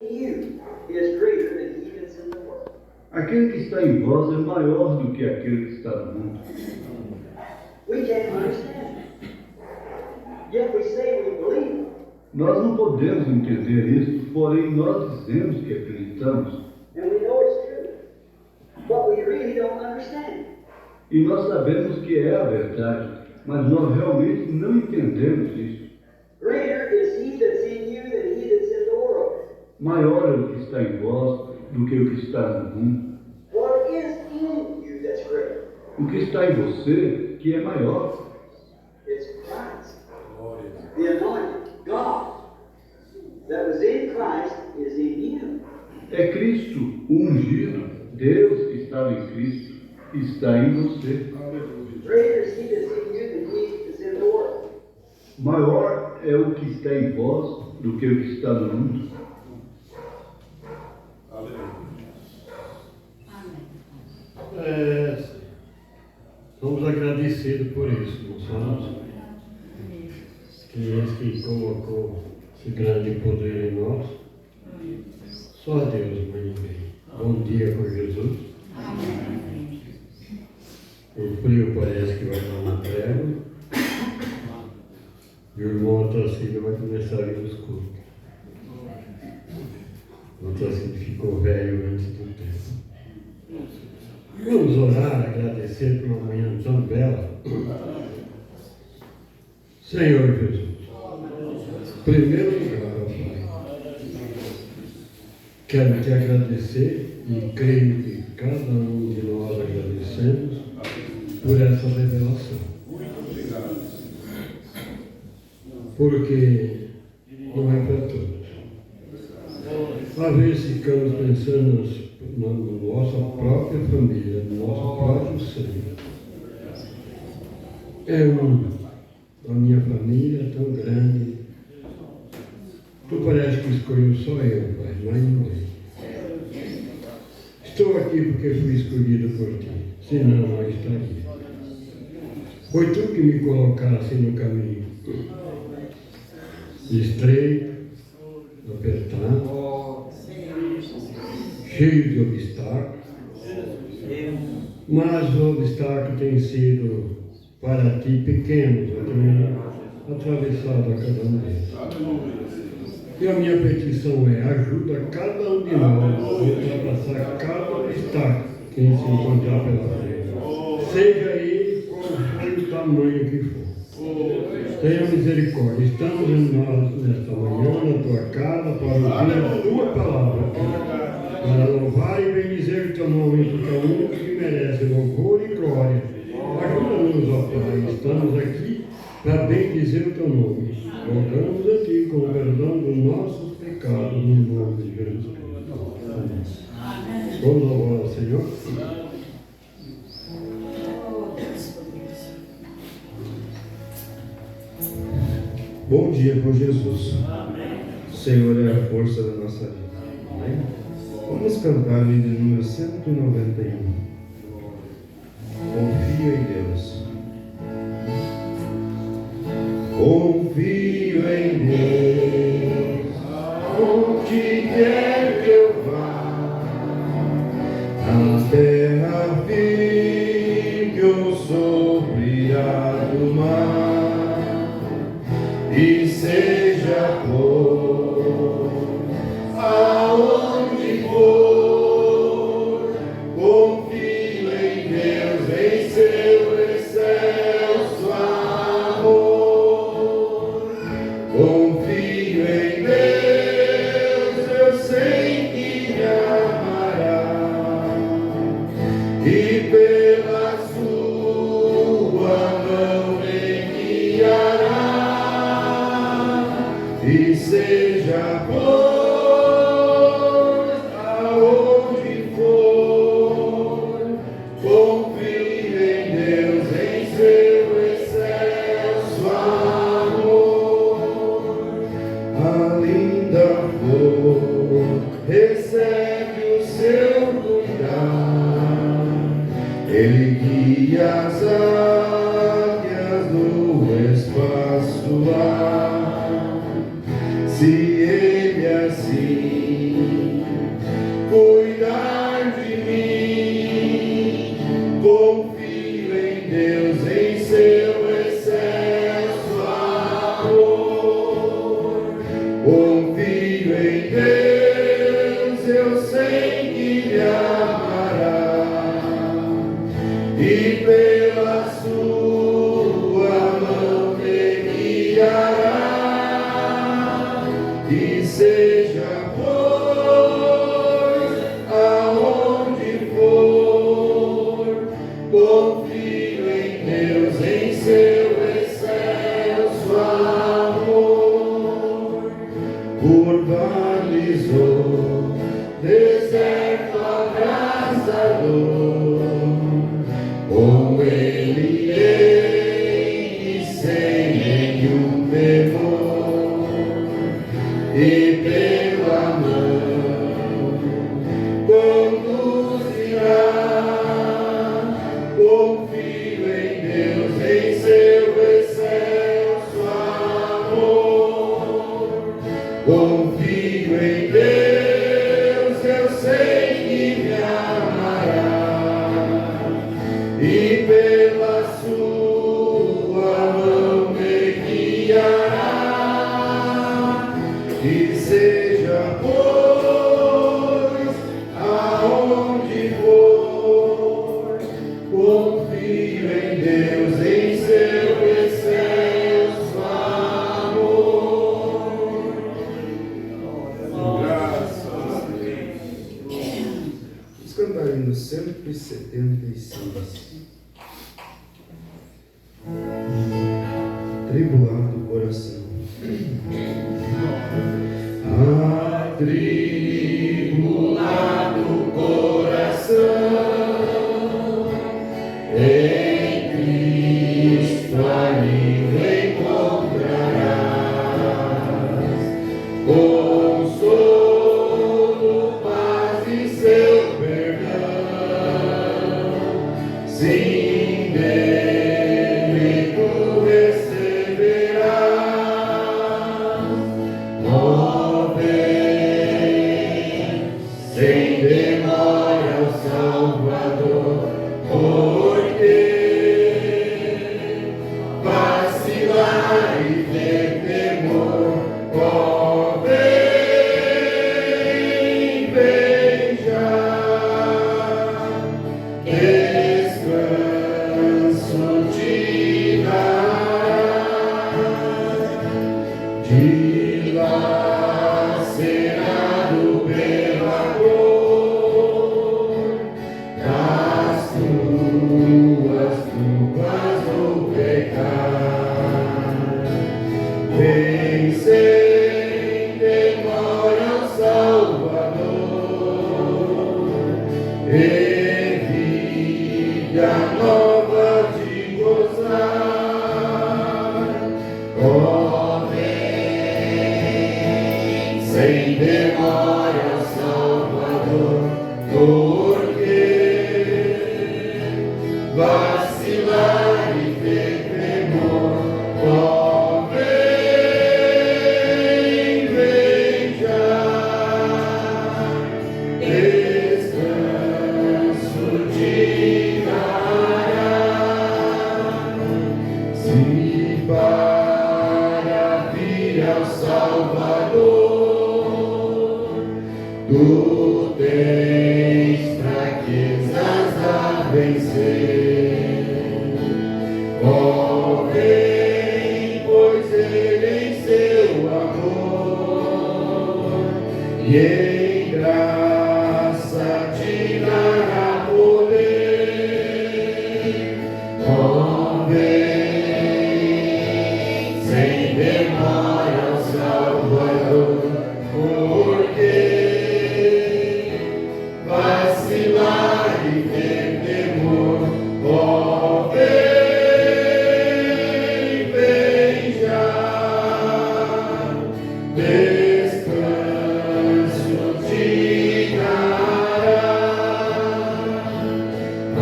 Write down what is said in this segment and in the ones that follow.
you is greater than he that's in the world. Aquele que está em vós é maior do que aquele que está no mundo. We can't understand it. Yet we say we believe. Nós não podemos entender isso, porém nós dizemos que acreditamos. And we know it's true. But we really don't understand it. E nós sabemos que é a verdade, mas nós realmente não entendemos isso. Greater is he that's in you than he that's in the world. Maior é o que está em vós do que o que está no mundo. What is in you that's greater? O que está em você que é maior. It's Christ. The anointed God that was in Christ is in you. É Cristo, o ungido. Deus que estava em Cristo está em você. Greater is he that's in you than he that's in the world. Maior é o que está em vós do que o que está no mundo. Somos agradecidos por isso, não somos? Que esse que colocou esse grande poder em nós, só Deus, mas ninguém. Bom dia com Jesus. O frio parece que vai dar uma trégua. E o irmão Otacílio vai começar a ir nos cultos. O Otacílio ficou velho antes do tempo. Vamos orar, agradecer por uma manhã tão bela. Senhor Jesus, em primeiro lugar, ó Pai, quero te agradecer e creio que cada um de nós agradecemos por essa revelação. Porque não é para todos. Às vezes ficamos pensando na nossa própria família, no nosso próprio sangue. A minha família é tão grande. Tu parece que escolheu só eu, Pai, mas ninguém. Estou aqui porque fui escolhido por ti, senão não estaria. Foi tu que me colocaste no caminho estreito, apertado, cheio de obstáculos, mas o obstáculo tem sido para ti pequenos, eu tenho atravessado a cada um deles. E a minha petição é: ajuda cada um de nós a ultrapassar cada obstáculo que se encontrar pela frente, seja ele qual for o tamanho que for. Tenha misericórdia. Estamos em nós nesta manhã, na tua casa, para ouvir a tua palavra, para louvar e bendizer o teu nome, porque é o único que merece louvor e glória. Ajuda-nos, ó Pai. Estamos aqui para bendizer o teu nome. Rogamos a ti com o perdão dos nossos pecados, no nome de Jesus Cristo. Amém. Vamos louvar ao Senhor. Bom dia com Jesus. O Senhor é a força da nossa vida. Amém? Vamos cantar o hino de número 191. Confio em Deus. Confio em Deus, onde quer que eu vá, na terra firme ou sobre a do mar, e seja por aonde for, confio em Deus, em seu excelso amor. Confio em Deus, eu sei que me deserto abrasador, com ele hei sem nenhum temor, e pela mão conduzirá. Confio em Deus, em seu excelso amor. Confio em Deus, eu sei que me amará, e pela sua mão me guiará, e seja pois aonde for, confio em Deus, em seu excelso amor. Graças a Deus. Vamos cantar no 176. Tribulado coração. Atribulado coração, em Cristo alívio encontrarás, consolo, paz e seu perdão. Sim, dele tu receberás. Ó, vem, sem demora ao Salvador, porque vacilar e ter temor. Ó, vem, vem já, descanso te dará, dilacerado pela dor das tuas culpas do pecado. Vem sem demora ao Salvador, e vida nova de gozar. Ó, vem sem demora ao Salvador, porque vacilar e ter temor. Ó, vem, vem já, descanso te dará. Se para vir ao Salvador, tu tens fraquezas a vencer. Ó, vem, pois ele em seu amor e em graça te dará poder. Ó, vem, sem demora ao Salvador, porque vacilar e ter temor. Ó, vem, vem já, descanso te dará. A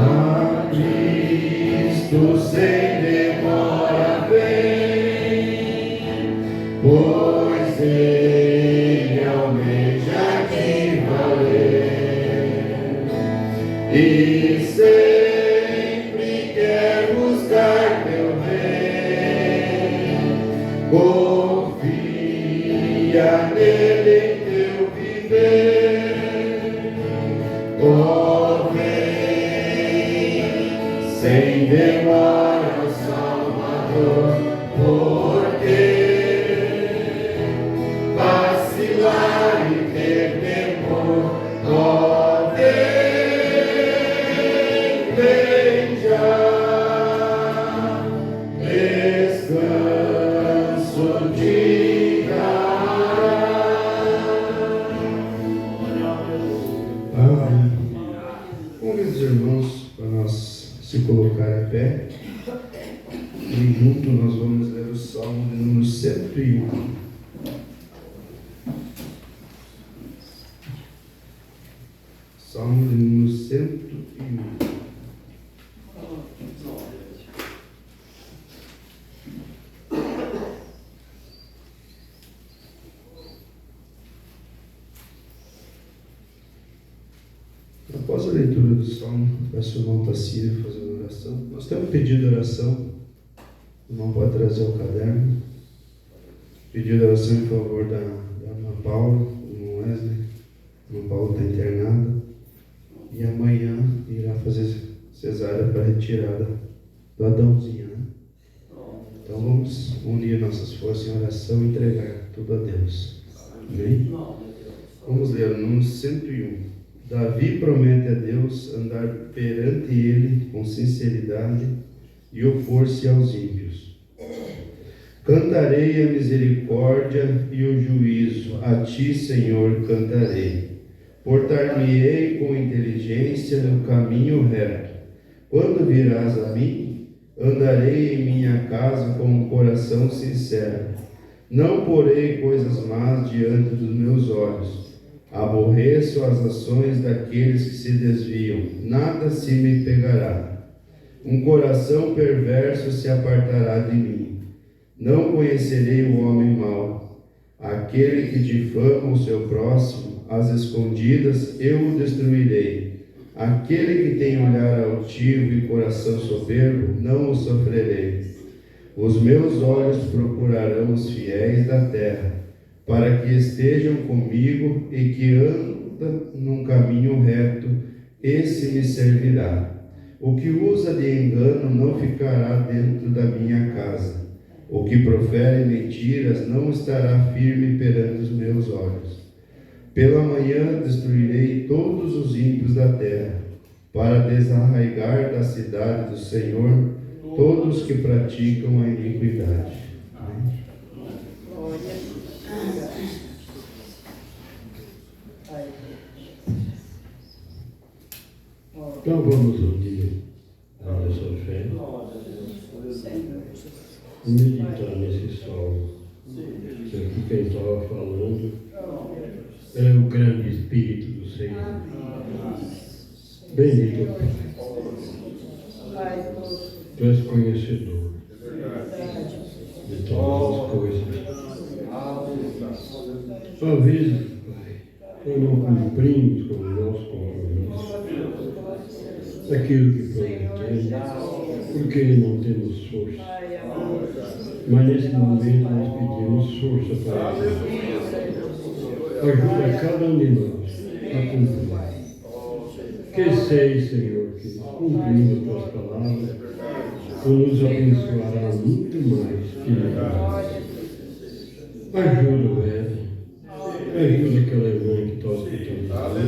Cristo sem demora vem, pois ele almeja te valer, e sempre quer buscar teu bem. Confia nele em teu viver. Ó, vem, sem demora ao Salvador, porque vacilar e ter temor. Ó, vem, colocar a pé. E junto nós vamos ler o Salmo de número 101. Salmo de número 101. Após a leitura do Salmo, peço ao irmão Tacílio fazer uma oração. Nós temos um pedido de oração. O irmão pode trazer o caderno. Pedido de oração em favor da irmã Paula, do irmão Wesley. O irmão Paulo está internado. E amanhã irá fazer cesárea para retirada do Adãozinho, né? Então vamos unir nossas forças em oração e entregar tudo a Deus. Amém? Vamos ler o número 101. Davi promete a Deus andar perante Ele com sinceridade e opor-se aos ímpios. Cantarei a misericórdia e o juízo, a Ti, Senhor, cantarei. Portar-me-ei com inteligência no caminho reto. Quando virás a mim, andarei em minha casa com um coração sincero. Não porei coisas más diante dos meus olhos. Aborreço as ações daqueles que se desviam, nada se me pegará. Um coração perverso se apartará de mim. Não conhecerei o homem mau. Aquele que difama o seu próximo, às escondidas, eu o destruirei. Aquele que tem olhar altivo e coração soberbo, não o sofrerei. Os meus olhos procurarão os fiéis da terra, para que estejam comigo e que andam num caminho reto, esse me servirá. O que usa de engano não ficará dentro da minha casa. O que profere mentiras não estará firme perante os meus olhos. Pela manhã destruirei todos os ímpios da terra, para desarraigar da cidade do Senhor todos que praticam a iniquidade. Amém. Então vamos unir a nossa fé e meditar nesse salmo. Aqui quem estava falando é o grande Espírito do Senhor. Bendito Pai, Tu és conhecedor de todas as coisas. Às vezes, Pai, nós não cumprimos com o nosso compromisso daquilo que prometemos, porque não temos força. Mas nesse momento nós pedimos força para Deus. Ajuda cada um de nós a cumprir. Que sei, Senhor, que cumprindo as Tuas palavras, Tu nos abençoará muito mais que nós. Ajuda o Ed, ajuda aquela irmã que está hospitalizada.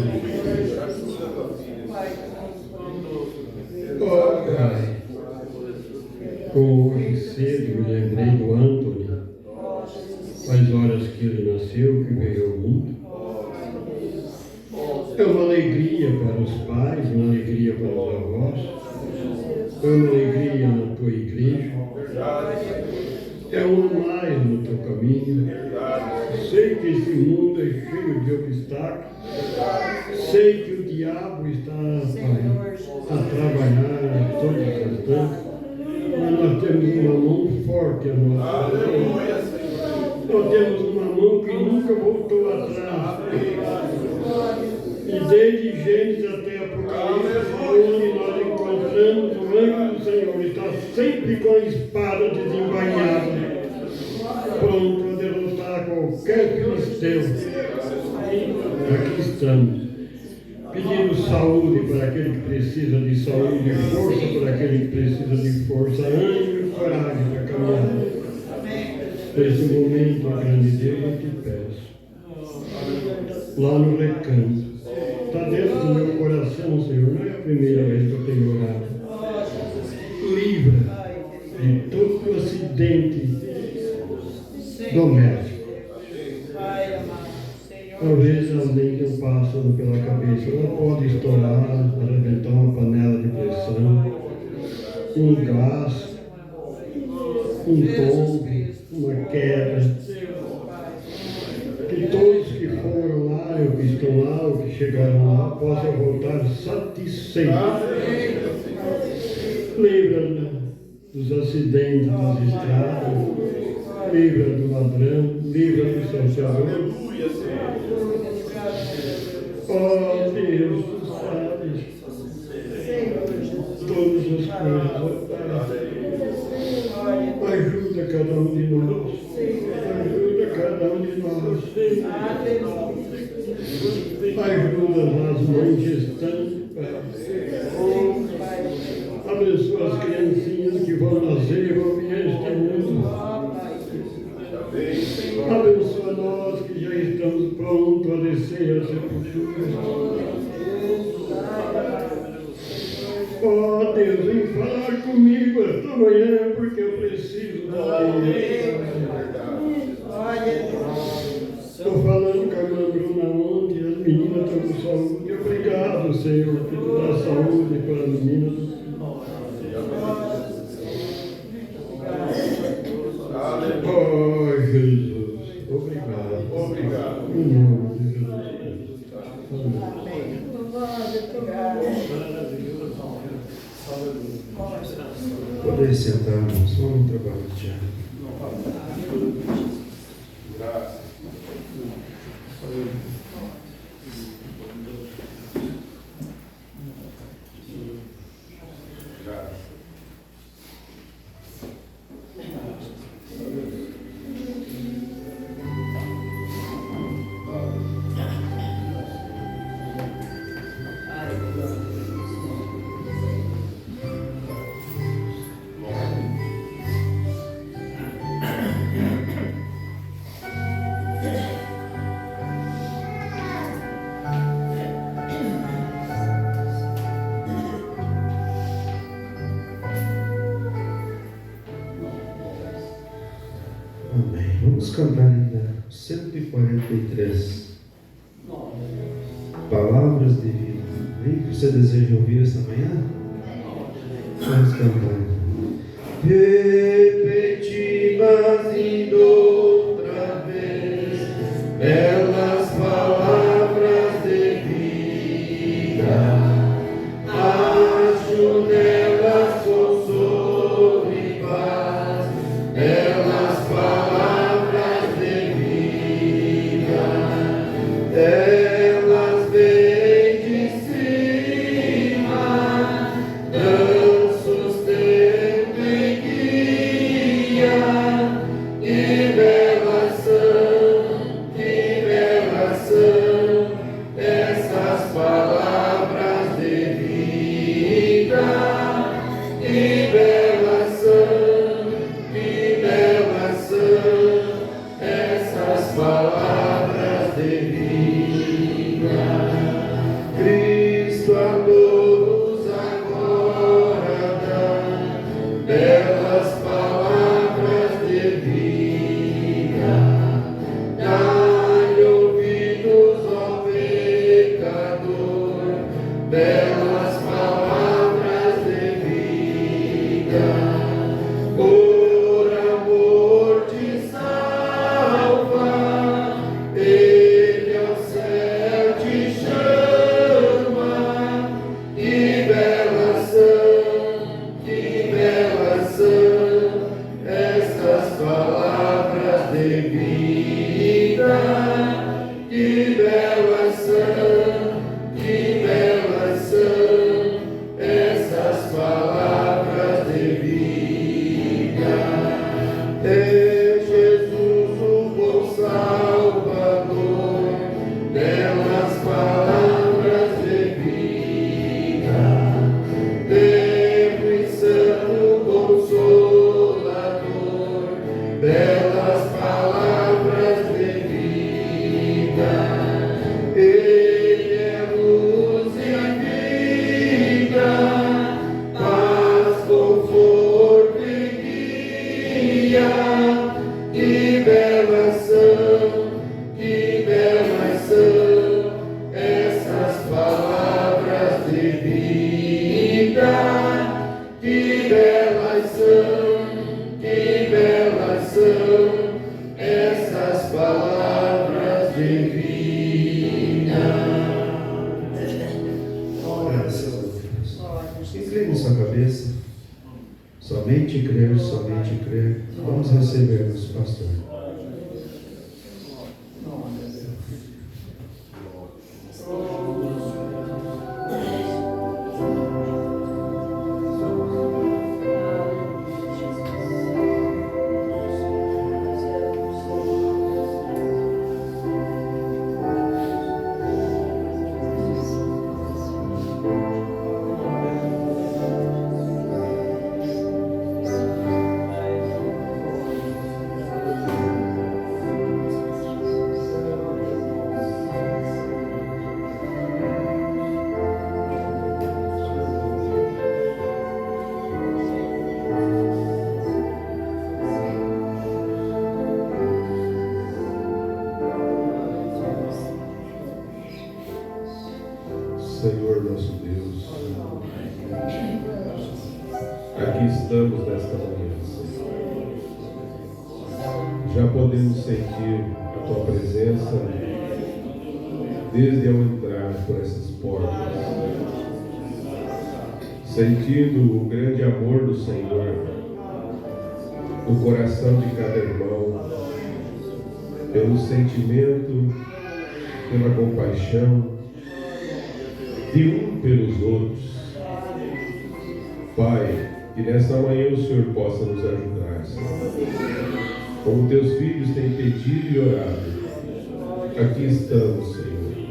Oh, Pai, como hoje cedo me lembrei do Anthony, as horas que ele nasceu, que veio ao mundo. É uma alegria para os pais, uma alegria para os avós, é uma alegria na tua igreja, é um mais no teu caminho. Sei que esse mundo é cheio de obstáculos, sei que o diabo está, Pai, a trabalhar em todas as instâncias, mas nós temos uma mão forte a nossa mão. Nós temos uma mão que nunca voltou atrás. E desde Gênesis até Apocalipse, onde nós encontramos o anjo do Senhor, está sempre com a espada desembainhada, pronto a derrotar qualquer filisteu. Aqui estamos, pedindo saúde para aquele que precisa de saúde, força para aquele que precisa de força, ânimo e coragem para caminhar. Nesse momento, a grande Deus, eu te peço, lá no recanto, está dentro do meu coração, Senhor, não é a primeira vez que eu tenho orado. Livra de todo acidente doméstico. Talvez alguém que passa pela cabeça, ela pode estourar, arrebentar uma panela de pressão, um gás, um tombo, uma queda. Que todos que foram lá, ou que estão lá, ou que chegaram lá, possam voltar satisfeitos. Livra dos acidentes das estradas, livra do ladrão, livra do salteador. Oh Deus, tu sabes todas as coisas. Ajuda cada um de nós. Ajuda cada um de nós. Ajuda as mães gestantes, Pai. Abençoa as criancinhas que vão nascer e vão vir a este mundo. Abençoa nós que já estamos prontos a descer a sepultura. Oh Deus, vem falar comigo esta manhã, porque eu preciso da Ti. Estou falando com a irmã Bruna ontem, as meninas estão com saúde. Obrigado, Senhor, que Tu dá saúde para as meninas. Oh, Jesus, obrigado. Obrigado. Em nome de Jesus. Poder sentarmos, vamos trabalhar, Tiago. Graças. Amém. Vamos cantar ainda 143. Palavras de vida. O que você deseja ouvir esta manhã? Vamos cantar. Repeti-mas indo outra vez, belas palavras de vida. Acho nelas consolo e paz, belas palavras de vida. Elas vêm de cima, dão sustento e Incline sua cabeça. Somente crer, somente crer. Vamos receber nosso pastor. Senhor nosso Deus, aqui estamos nesta manhã, Senhor. Já podemos sentir a Tua presença desde ao entrar por essas portas, sentindo o grande amor do Senhor no coração de cada irmão, pelo sentimento, pela compaixão de um pelos outros. Pai, que nesta manhã o Senhor possa nos ajudar, Senhor. Como Teus filhos têm pedido e orado, aqui estamos, Senhor,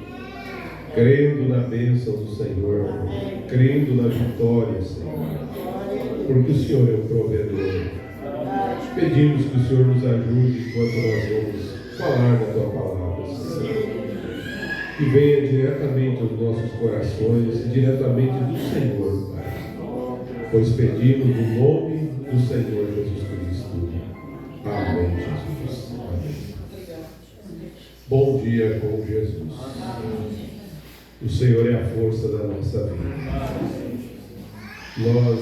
crendo na bênção do Senhor, crendo na vitória, Senhor, porque o Senhor é o provedor. Pedimos que o Senhor nos ajude enquanto nós vamos falar da Tua palavra, Senhor, que venha diretamente aos nossos corações, diretamente do Senhor, Pai, pois pedimos no nome do Senhor Jesus Cristo. Amém, Jesus. Amém. Bom dia com Jesus. O Senhor é a força da nossa vida. Nós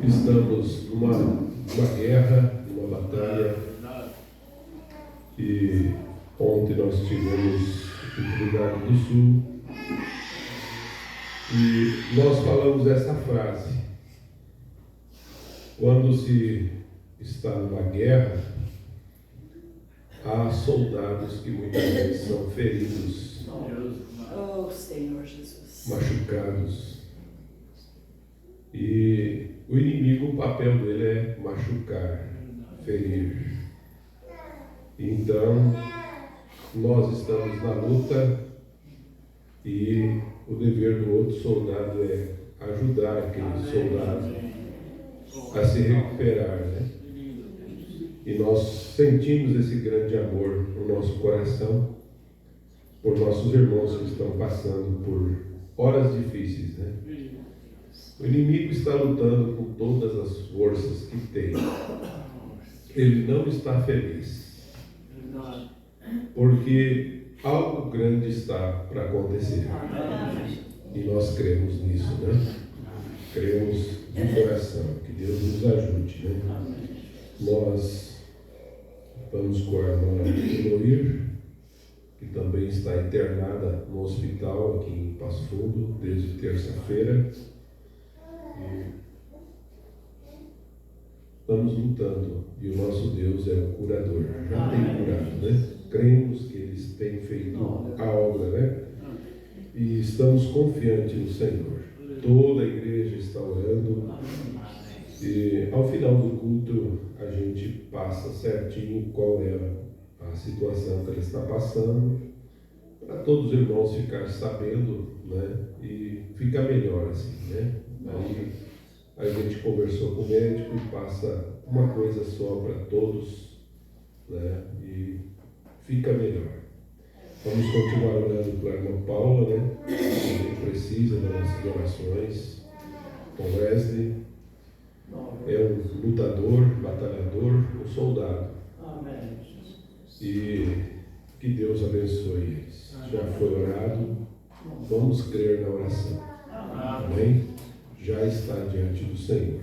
estamos numa guerra, numa batalha, e ontem nós tivemos o Rio Grande do Sul e nós falamos essa frase: quando se está numa guerra, há soldados que muitas vezes são feridos, Senhor Jesus, machucados, e o inimigo, o papel dele é machucar, ferir. Então nós estamos na luta e o dever do outro soldado é ajudar aquele soldado a se recuperar, né? E nós sentimos esse grande amor no nosso coração por nossos irmãos que estão passando por horas difíceis, né? O inimigo está lutando com todas as forças que tem. Ele não está feliz, porque algo grande está para acontecer. E nós cremos nisso, né? Cremos de coração. Que Deus nos ajude, né? Nós vamos com a irmã Eloir, que também está internada no hospital aqui em Passo Fundo desde terça-feira. E estamos lutando, e o nosso Deus é o curador. Já tem curado, né? Cremos que eles têm feito a obra, né? E estamos confiantes no Senhor. Toda a igreja está orando. E ao final do culto a gente passa certinho qual é a situação que ele está passando, para todos os irmãos ficarem sabendo, né? E fica melhor assim, né? Aí a gente conversou com o médico e passa uma coisa só para todos, né? E fica melhor. Vamos continuar orando pela irmã Paula, né? Também precisa das nossas orações. Com Wesley, é um lutador, batalhador, um soldado. E que Deus abençoe eles. Já foi orado, vamos crer na oração. Amém? Já está diante do Senhor.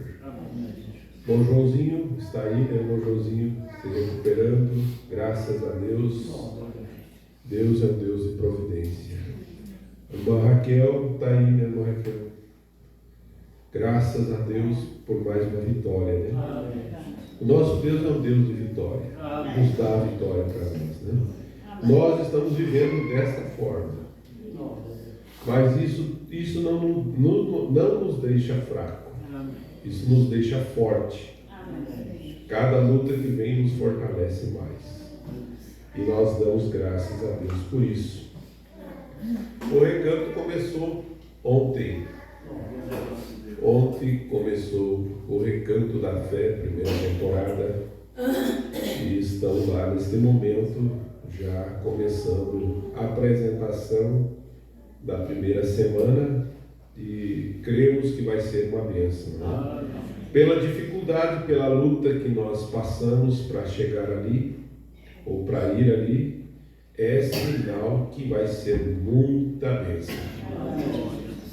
Bom Joãozinho está aí, né? Bom Joãozinho se recuperando, graças a Deus. Deus é um Deus de providência. A irmã Raquel está aí, né, irmã Raquel? Graças a Deus por mais uma vitória, né? O nosso Deus é um Deus de vitória. Nos dá a vitória para nós, né? Nós estamos vivendo dessa forma. Mas isso não nos deixa fraco. Isso nos deixa forte. Cada luta que vem nos fortalece mais. E nós damos graças a Deus por isso. O recanto começou ontem. Ontem começou o Recanto da Fé, primeira temporada. E estamos lá neste momento, já começando a apresentação da primeira semana. E cremos que vai ser uma bênção, né? Pela dificuldade, pela luta que nós passamos para chegar ali, ou para ir ali, é sinal que vai ser muita bênção.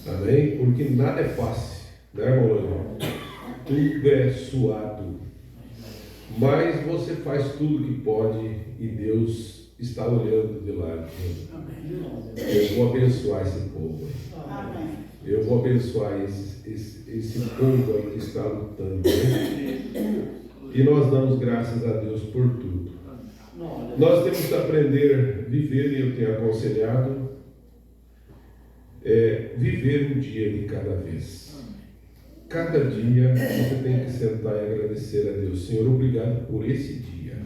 Amém? Porque nada é fácil, né, irmão? Tudo é suado. Mas você faz tudo que pode e Deus está olhando de lado. Eu vou abençoar esse povo. Eu vou abençoar esse povo aí que está lutando. Né? E nós damos graças a Deus por tudo. Nós temos que aprender a viver, e eu tenho aconselhado, viver um dia de cada vez. Cada dia você tem que sentar e agradecer a Deus. Senhor, obrigado por esse dia.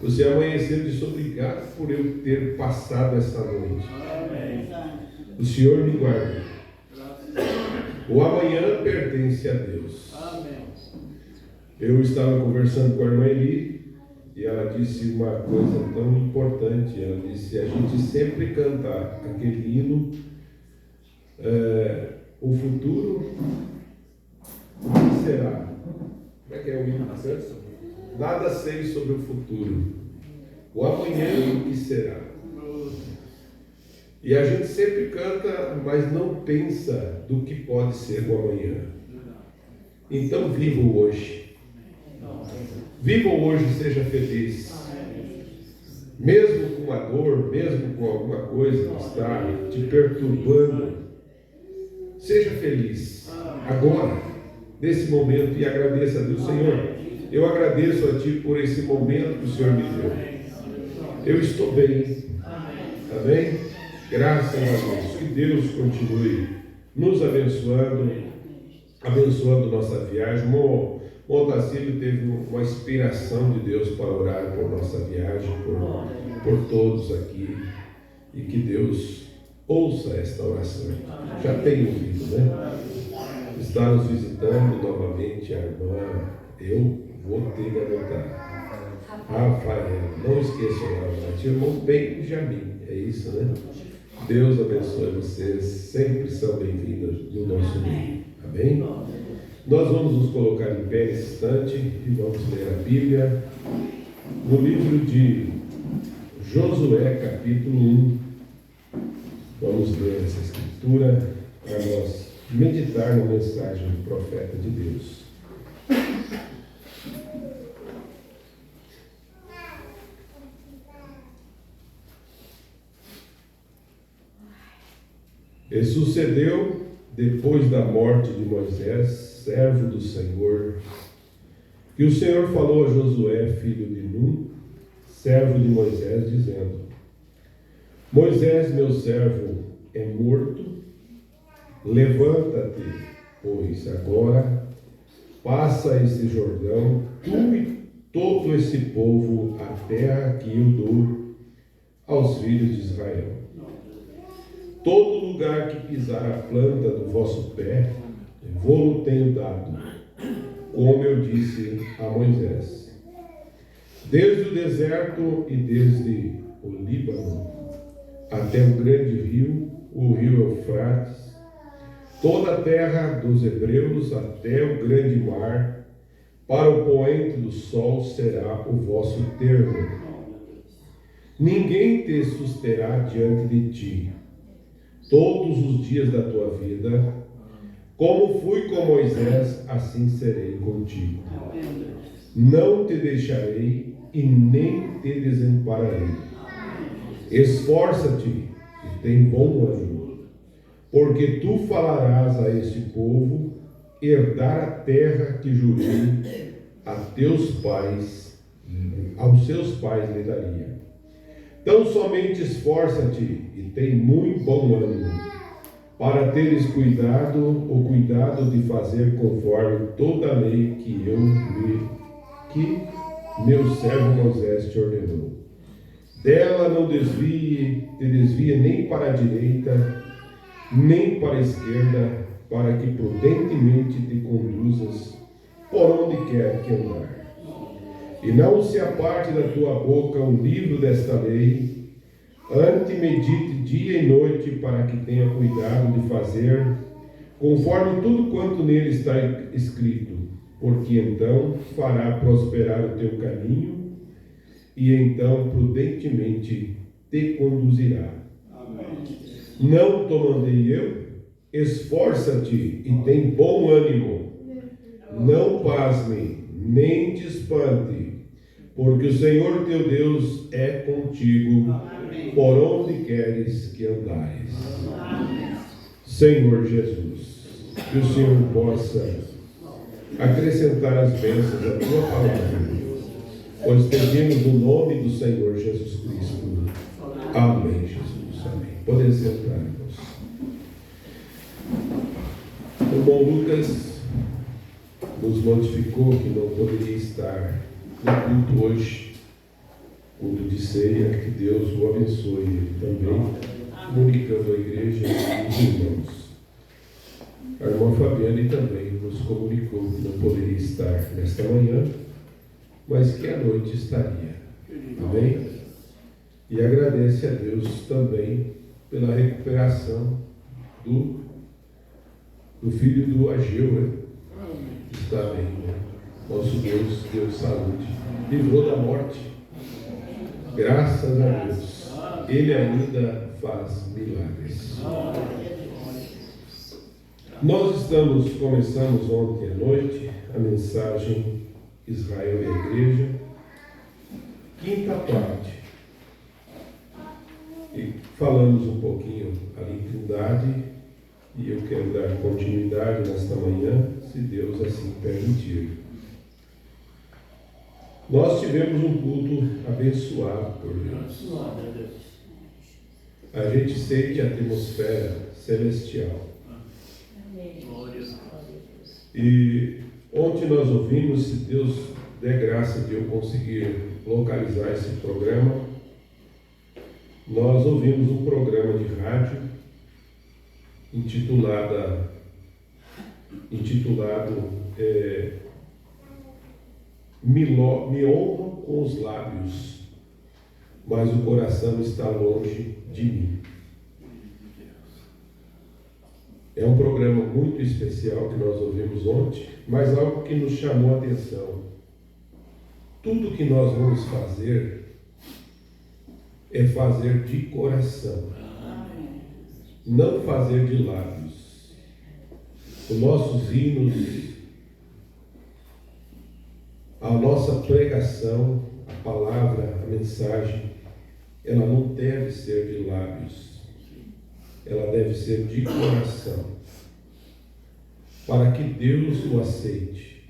Você amanheceu e disse obrigado por eu ter passado essa noite. O Senhor me guarda. O amanhã pertence a Deus. Eu estava conversando com a irmã Eli e ela disse uma coisa tão importante. Ela disse: a gente sempre cantar aquele hino, o futuro, o que será? Como é que é o hino? Nada sei sobre o futuro, o amanhã, o que será? E a gente sempre canta, mas não pensa do que pode ser o amanhã. Então viva o hoje. Viva o hoje, seja feliz. Mesmo com a dor, mesmo com alguma coisa que está te perturbando, seja feliz agora, nesse momento, e agradeça a Deus. Senhor, eu agradeço a Ti por esse momento que o Senhor me deu. Eu estou bem. Amém? Graças a Deus. Que Deus continue nos abençoando, abençoando nossa viagem. O Otacílio teve uma inspiração de Deus para orar por nossa viagem, por todos aqui. E que Deus ouça esta oração. Já tem ouvido, né? Está nos visitando novamente a irmã. Eu vou ter que anotar. Rafael, não esqueça o nome. Irmão Benjamin, é isso, né? Deus abençoe vocês, sempre são bem-vindos no nosso meio. Amém? Nós vamos nos colocar em pé nesse instante e vamos ler a Bíblia no livro de Josué, capítulo 1. Vamos ler essa escritura para nós meditar na mensagem do profeta de Deus. E sucedeu, depois da morte de Moisés, servo do Senhor, que o Senhor falou a Josué, filho de Nun, servo de Moisés, dizendo: Moisés, meu servo, é morto. Levanta-te, pois, agora, passa esse Jordão, tu e todo esse povo, a terra que eu dou aos filhos de Israel. Todo lugar que pisar a planta do vosso pé, vou-lo tenho dado, como eu disse a Moisés. Desde o deserto e desde o Líbano até o grande rio, o rio Eufrates, toda a terra dos hebreus até o grande mar, para o poente do sol será o vosso termo. Ninguém te susterá diante de ti todos os dias da tua vida. Como fui com Moisés, assim serei contigo. Não te deixarei e nem te desampararei. Esforça-te e tem bom ânimo, porque tu falarás a este povo herdar a terra que jurei a teus pais, aos seus pais lhe daria. Então somente esforça-te e tem muito bom ânimo, para teres o cuidado de fazer conforme toda a lei que meu servo Moisés te ordenou. Dela não te desvie nem para a direita, nem para a esquerda, para que prudentemente te conduzas por onde quer que andar. E não se aparte da tua boca o livro desta lei, antes medite dia e noite, para que tenha cuidado de fazer conforme tudo quanto nele está escrito, porque então fará prosperar o teu caminho, e então prudentemente te conduzirá. Amém. Não te mandei eu? Esforça-te e tem bom ânimo. Não pasme, nem te espante, porque o Senhor teu Deus é contigo, por onde queres que andares. Senhor Jesus, que o Senhor possa acrescentar as bênçãos da tua palavra, pois pedimos no nome do Senhor Jesus Cristo. Amém, Jesus. Amém. Podem sentar, irmãos. O irmão Lucas nos notificou que não poderia estar no culto hoje, culto de ceia. Que Deus o abençoe ele também, comunicando à igreja e os irmãos. A irmã Fabiane também nos comunicou que não poderia estar nesta manhã, mas que à noite estaria. Amém? E agradece a Deus também pela recuperação do filho do Ageu, né? Está bem, né? Nosso Deus deu saúde, livrou da morte. Graças a Deus. Ele ainda faz milagres. Nós começamos ontem à noite a mensagem Israel e a Igreja, quinta parte. E falamos um pouquinho ali em Trindade, e eu quero dar continuidade nesta manhã, se Deus assim permitir. Nós tivemos um culto abençoado por Deus. A gente sente a atmosfera celestial. E ontem nós ouvimos, se Deus der graça de eu conseguir localizar esse programa, nós ouvimos um programa de rádio intitulado Me honram com os lábios, mas o coração está longe de mim. É um programa muito especial que nós ouvimos ontem, mas algo que nos chamou a atenção. Tudo que nós vamos fazer é fazer de coração, não fazer de lábios. Os nossos hinos, a nossa pregação, a palavra, a mensagem, ela não deve ser de lábios, ela deve ser de coração, para que Deus o aceite.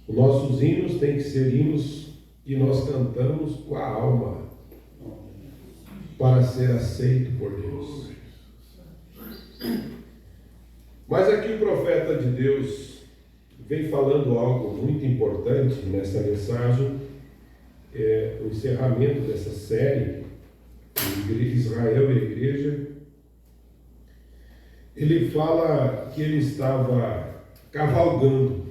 Os nossos hinos têm que ser hinos que nós cantamos com a alma, para ser aceito por Deus. Mas aqui o profeta de Deus vem falando algo muito importante nessa mensagem, o encerramento dessa série, Israel e a Igreja. Ele fala que ele estava cavalgando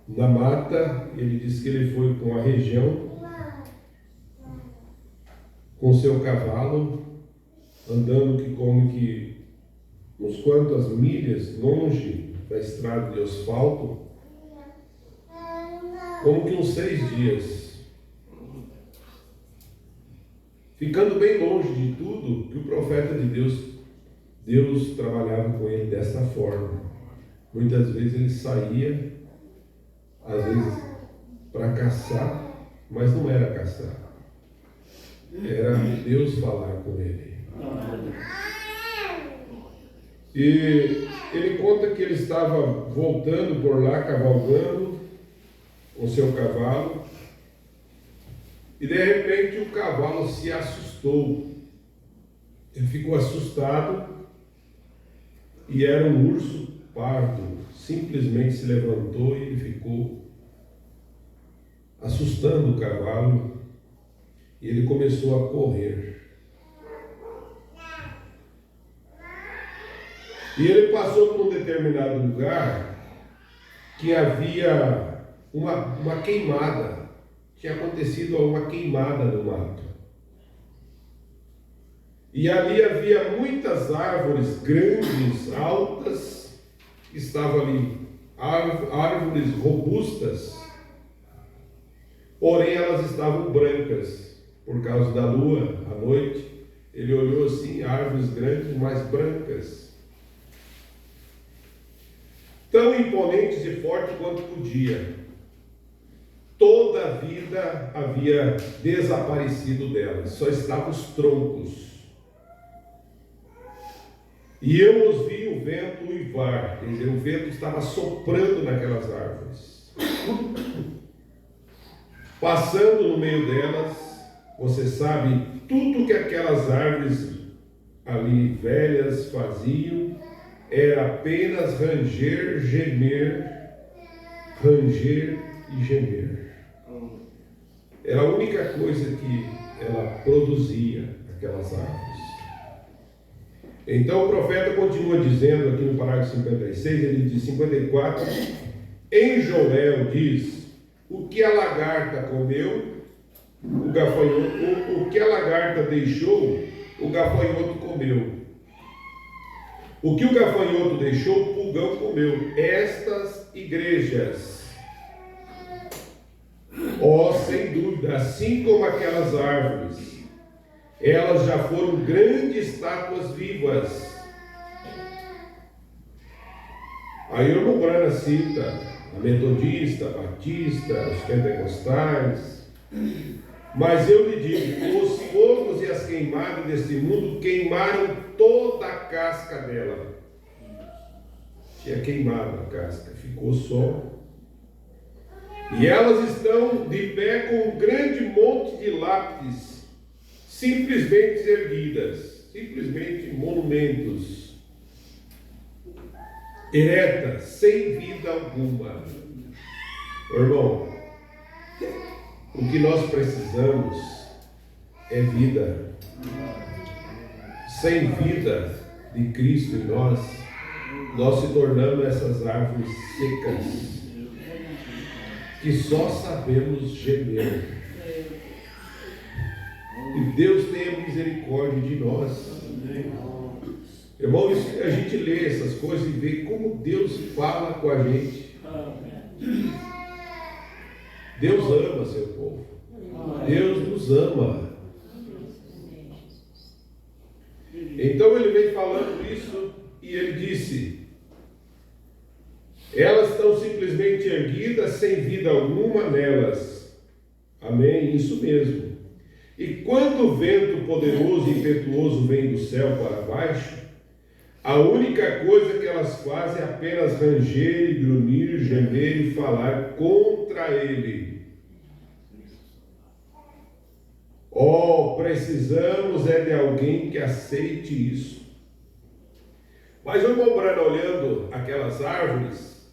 na mata. Ele diz que ele foi com a região, com seu cavalo, andando que uns quantas milhas longe da estrada de asfalto, como que uns 6 dias, ficando bem longe de tudo, que o profeta de Deus trabalhava com ele dessa forma. Muitas vezes ele saía, às vezes para caçar, mas não era caçar. era Deus falar com ele. E ele conta que ele estava voltando por lá, cavalgando com seu cavalo, e de repente o cavalo se assustou. Ele ficou assustado e era um urso pardo. Simplesmente se levantou e ele ficou assustando o cavalo, e ele começou a correr. E ele passou por um determinado lugar que havia uma queimada. Tinha acontecido uma queimada no mato. E ali havia muitas árvores grandes, altas, estavam ali, árvores robustas, porém elas estavam brancas, por causa da lua, à noite. Ele olhou assim, árvores grandes, mas brancas, tão imponentes e fortes quanto podia. Toda a vida havia desaparecido delas, só estavam os troncos. E eu os vi o vento uivar, quer dizer, o vento estava soprando naquelas árvores. Passando no meio delas, você sabe, tudo que aquelas árvores ali velhas faziam era apenas ranger, gemer, ranger e gemer. Era a única coisa que ela produzia, aquelas árvores. Então o profeta continua dizendo aqui no parágrafo 56, ele diz 54, em Joel diz, o que a lagarta comeu, o gafanhoto, o que a lagarta deixou, o gafanhoto comeu. O que o gafanhoto deixou, o pulgão comeu. Estas igrejas, sem dúvida, assim como aquelas árvores, elas já foram grandes estátuas vivas. Aí o irmão Branham cita a metodista, a batista, os pentecostais. Mas eu lhe digo, os fogos e as queimadas deste mundo queimaram toda a casca dela. Tinha queimado a casca, ficou só. E elas estão de pé com um grande monte de lápides, simplesmente erguidas, simplesmente monumentos, eretas, sem vida alguma. Irmão, o que nós precisamos é vida. Sem vida de Cristo em nós se tornamos essas árvores secas, que só sabemos gemer. E Deus tenha misericórdia de nós. Irmãos, a gente lê essas coisas e vê como Deus fala com a gente. Deus ama seu povo. Deus nos ama. Então ele vem falando isso e ele disse: elas estão simplesmente erguidas, sem vida alguma nelas. Amém? Isso mesmo. E quando o vento poderoso e impetuoso vem do céu para baixo, a única coisa que elas fazem é apenas ranger e grunhir, gemer e falar contra ele. Precisamos é de alguém que aceite isso. Mas o irmão Branham, olhando aquelas árvores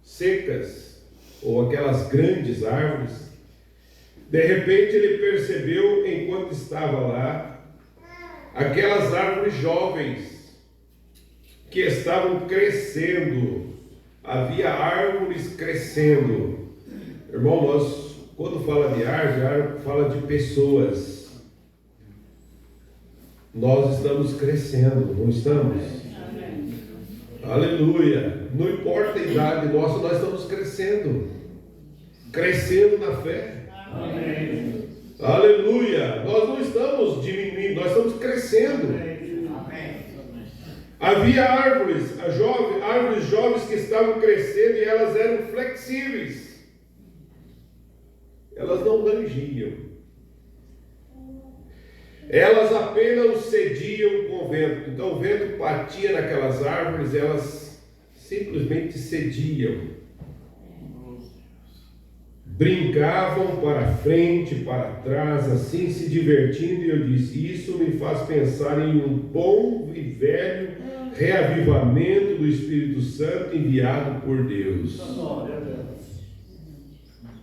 secas, ou aquelas grandes árvores, de repente ele percebeu, enquanto estava lá, aquelas árvores jovens que estavam crescendo. Havia árvores crescendo. Irmão, nós, quando fala de árvore, fala de pessoas. Nós estamos crescendo, não estamos? Amém. Aleluia. Não importa a idade nossa, nós estamos crescendo. Crescendo na fé. Amém. Aleluia. Nós não estamos diminuindo, nós estamos crescendo. Amém. Havia árvores jovens que estavam crescendo e elas eram flexíveis. Elas não rangiam. Elas apenas cediam com o vento. Então o vento batia naquelas árvores, elas simplesmente cediam. Brincavam para frente, para trás, assim se divertindo, e eu disse: isso me faz pensar em um bom e velho reavivamento do Espírito Santo enviado por Deus.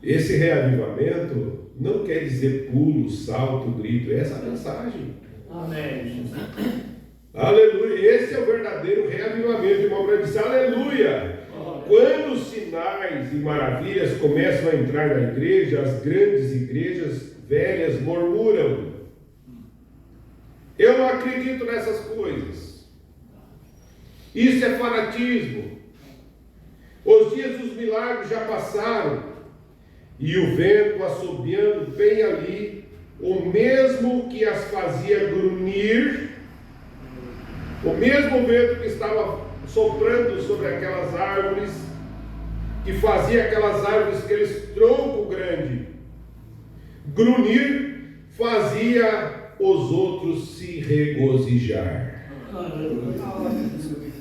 Esse reavivamento não quer dizer pulo, salto, grito, essa é a mensagem. Amém. Aleluia, esse é o verdadeiro reavivamento, irmão, para dizer aleluia. Quando os sinais e maravilhas começam a entrar na igreja, as grandes igrejas velhas murmuram: eu não acredito nessas coisas, isso é fanatismo, os dias dos milagres já passaram. E o vento assobiando bem ali, o mesmo que as fazia grunhir, o mesmo vento que estava soprando sobre aquelas árvores, que fazia aquelas árvores, aqueles troncos grandes, grunhir, fazia os outros se regozijar.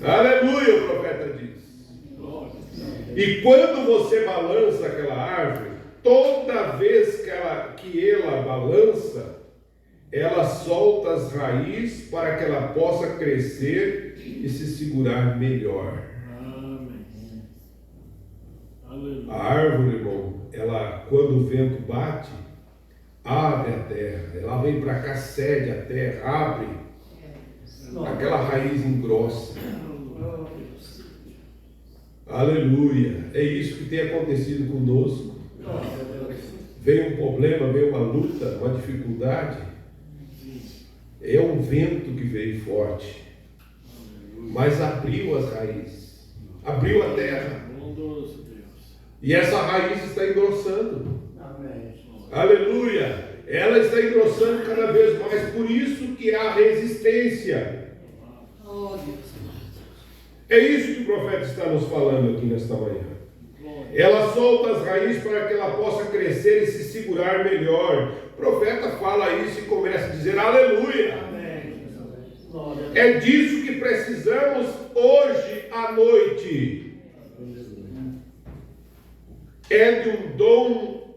Aleluia, o profeta diz. E quando você balança aquela árvore, toda vez que ela balança, ela solta as raízes para que ela possa crescer e se segurar melhor. Amém. A árvore, irmão, ela, quando o vento bate, abre a terra, ela vem para cá, cede a terra, abre, aquela raiz engrossa. Aleluia. É isso que tem acontecido conosco. Vem um problema, vem uma luta, uma dificuldade, é um vento que veio forte, mas abriu as raízes, abriu a terra, e essa raiz está engrossando. Aleluia. Ela está engrossando cada vez mais, por isso que há resistência. É isso que o profeta está nos falando aqui nesta manhã. Ela solta as raízes para que ela possa crescer e se segurar melhor. O profeta fala isso e começa a dizer aleluia. É disso que precisamos hoje à noite. É de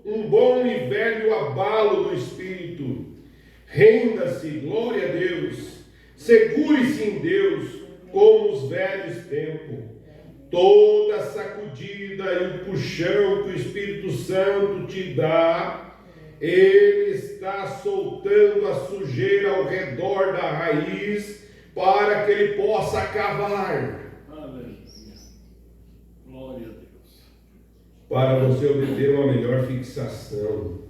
um bom e velho abalo do Espírito. Renda-se, glória a Deus. Segure-se em Deus como os velhos tempos. Toda sacudida e o puxão que o Espírito Santo te dá, ele está soltando a sujeira ao redor da raiz para que ele possa cavar. Aleluia. Glória a Deus. Para você obter uma melhor fixação,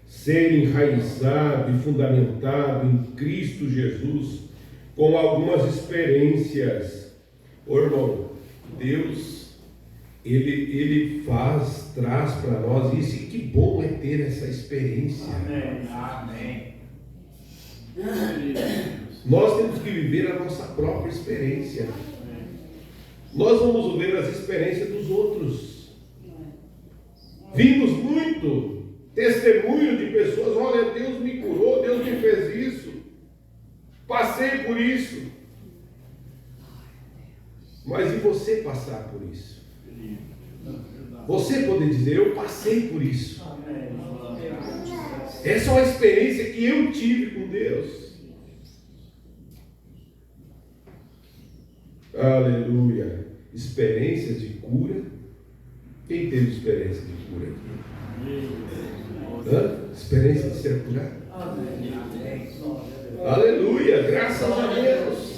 ser enraizado e fundamentado em Cristo Jesus, com algumas experiências. Ô irmão, Deus, Ele traz para nós isso, e que bom é ter essa experiência. Amém. Nós temos que viver a nossa própria experiência. Nós vamos ver as experiências dos outros. Vimos muito testemunho de pessoas: olha, Deus me curou, Deus me fez isso, passei por isso. Mas e você passar por isso? Você poder dizer: eu passei por isso. Essa é uma experiência que eu tive com Deus. Aleluia. Experiência de cura. Quem teve experiência de cura aqui? Experiência de ser curado? Aleluia. Graças a Deus.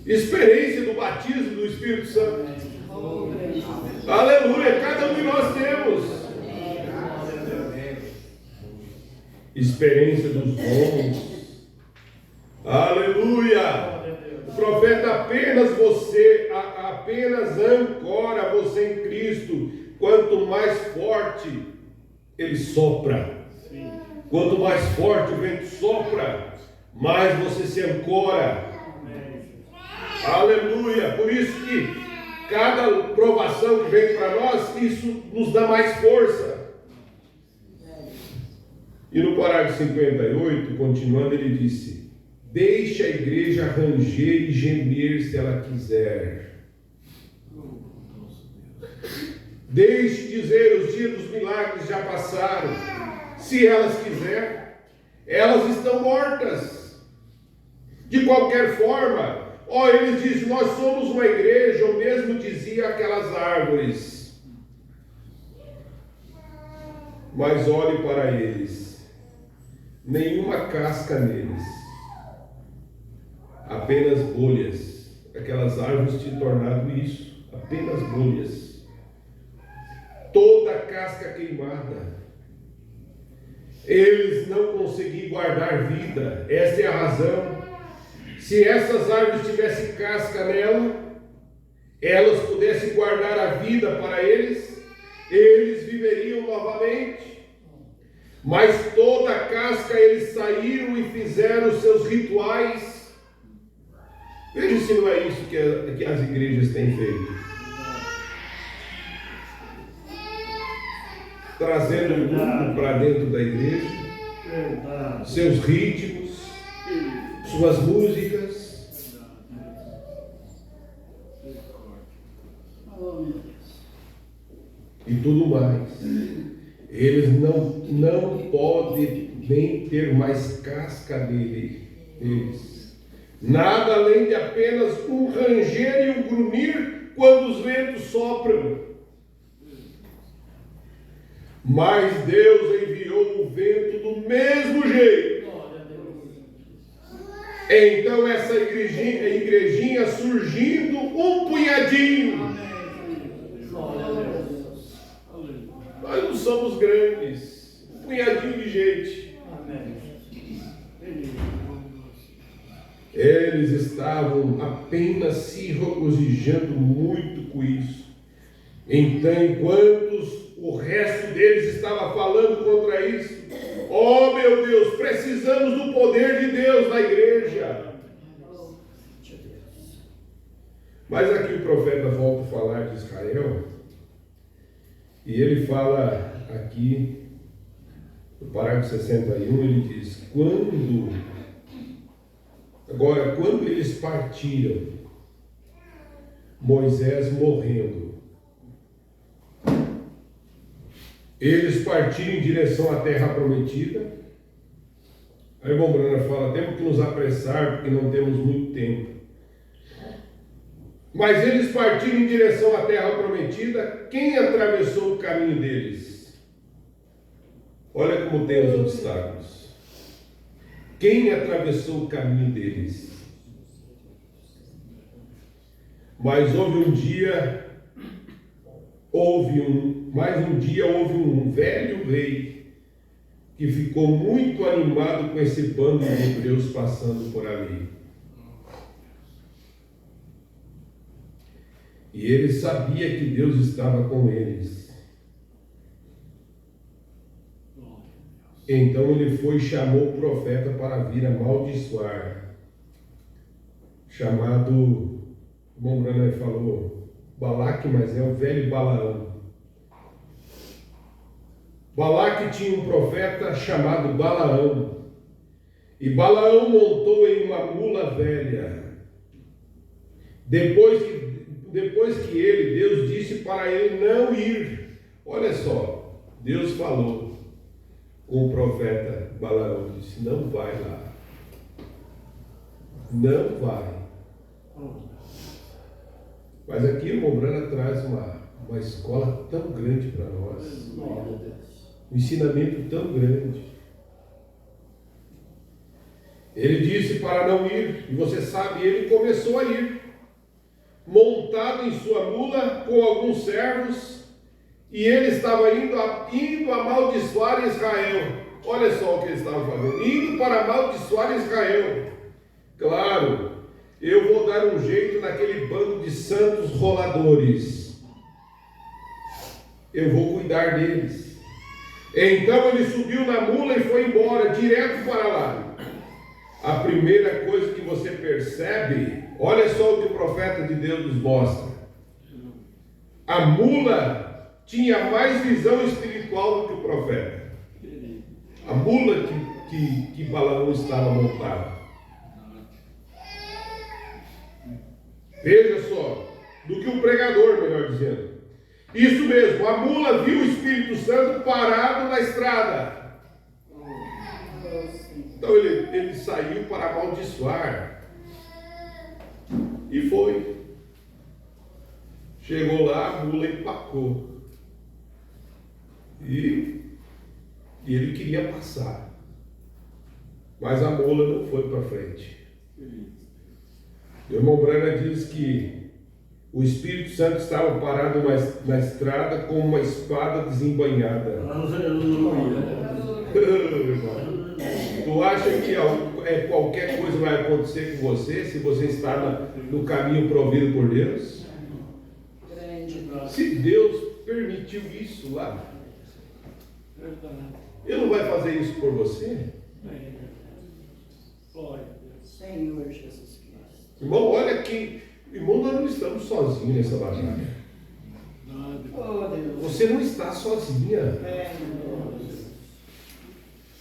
Experiência do batismo do Espírito Santo. Aleluia, cada um de nós temos. Experiência dos dons. Aleluia. O profeta apenas ancora você em Cristo. Quanto mais forte ele sopra, quanto mais forte o vento sopra, mais você se ancora. Aleluia. Por isso que cada provação que vem para nós, isso nos dá mais força. E no parágrafo 58, continuando, ele disse: deixe a igreja ranger e gemer se ela quiser. Deixe dizer, os dias dos milagres já passaram. Se elas quiserem, elas estão mortas. De qualquer forma, eles dizem, nós somos uma igreja, ou mesmo dizia aquelas árvores. Mas olhe para eles, nenhuma casca neles, apenas bolhas. Aquelas árvores tinham tornado isso, apenas bolhas. Toda a casca queimada. Eles não conseguiam guardar vida. Essa é a razão. Se essas árvores tivessem casca nela, elas pudessem guardar a vida para eles, eles viveriam novamente. Mas toda a casca eles saíram e fizeram os seus rituais. Veja se não é isso que as igrejas têm feito. Trazendo o mundo para dentro da igreja, seus ritmos, suas músicas. E tudo mais. Eles não podem nem ter mais casca neles. Nada além de apenas um ranger e um grunhir quando os ventos sopram. Mas Deus enviou o vento do mesmo jeito. Então essa igrejinha surgindo, um punhadinho. Nós não somos grandes, um punhadinho de gente. Eles estavam apenas se regozijando muito com isso. Então, enquanto o resto deles estava falando contra isso, oh meu Deus, precisamos do poder de Deus na igreja. Mas aqui o profeta volta a falar de Israel, e ele fala aqui, no parágrafo 61, ele diz, quando eles partiram, Moisés morrendo, eles partiram em direção à terra prometida. Aí o irmão Brana fala, temos que nos apressar, porque não temos muito tempo. Mas eles partiram em direção à terra prometida. Quem atravessou o caminho deles? Olha como tem os obstáculos. Quem atravessou o caminho deles? Mas houve um velho rei que ficou muito animado com esse bando de hebreus passando por ali. E ele sabia que Deus estava com eles. Então ele foi e chamou o profeta para vir amaldiçoar. Chamado, o irmão Branham falou, Balaque, mas é o velho Balaão. Balaque tinha um profeta chamado Balaão. E Balaão montou em uma mula velha. Depois que Deus disse para ele não ir. Olha só, Deus falou com o profeta Balaão, disse, não vai lá. Não vai. Mas aqui o irmão Brana traz uma escola tão grande para nós. Um ensinamento tão grande. Ele disse para não ir, e você sabe, ele começou a ir, montado em sua mula com alguns servos, e ele estava indo amaldiçoar Israel. Olha só o que ele estava fazendo, indo para amaldiçoar Israel. Claro, eu vou dar um jeito naquele bando de santos roladores. Eu vou cuidar deles. Então ele subiu na mula e foi embora, direto para lá. A primeira coisa que você percebe, olha só o que o profeta de Deus nos mostra. A mula tinha mais visão espiritual do que o profeta. a mula que Balaão estava montado. Veja só, do que o pregador, melhor dizendo. Isso mesmo, a mula viu o Espírito Santo parado na estrada. Então ele saiu para amaldiçoar. E foi. Chegou lá, a mula empacou. E ele queria passar. Mas a mula não foi para frente. O irmão Brana diz que o Espírito Santo estava parado na estrada com uma espada desembainhada. Tu acha que qualquer coisa vai acontecer com você se você está no caminho provido por Deus? Se Deus permitiu isso lá, Ele não vai fazer isso por você? Senhor Jesus Cristo. Irmão, olha aqui. Irmão, nós não estamos sozinhos nessa batalha. Oh, Deus. Você não está sozinha.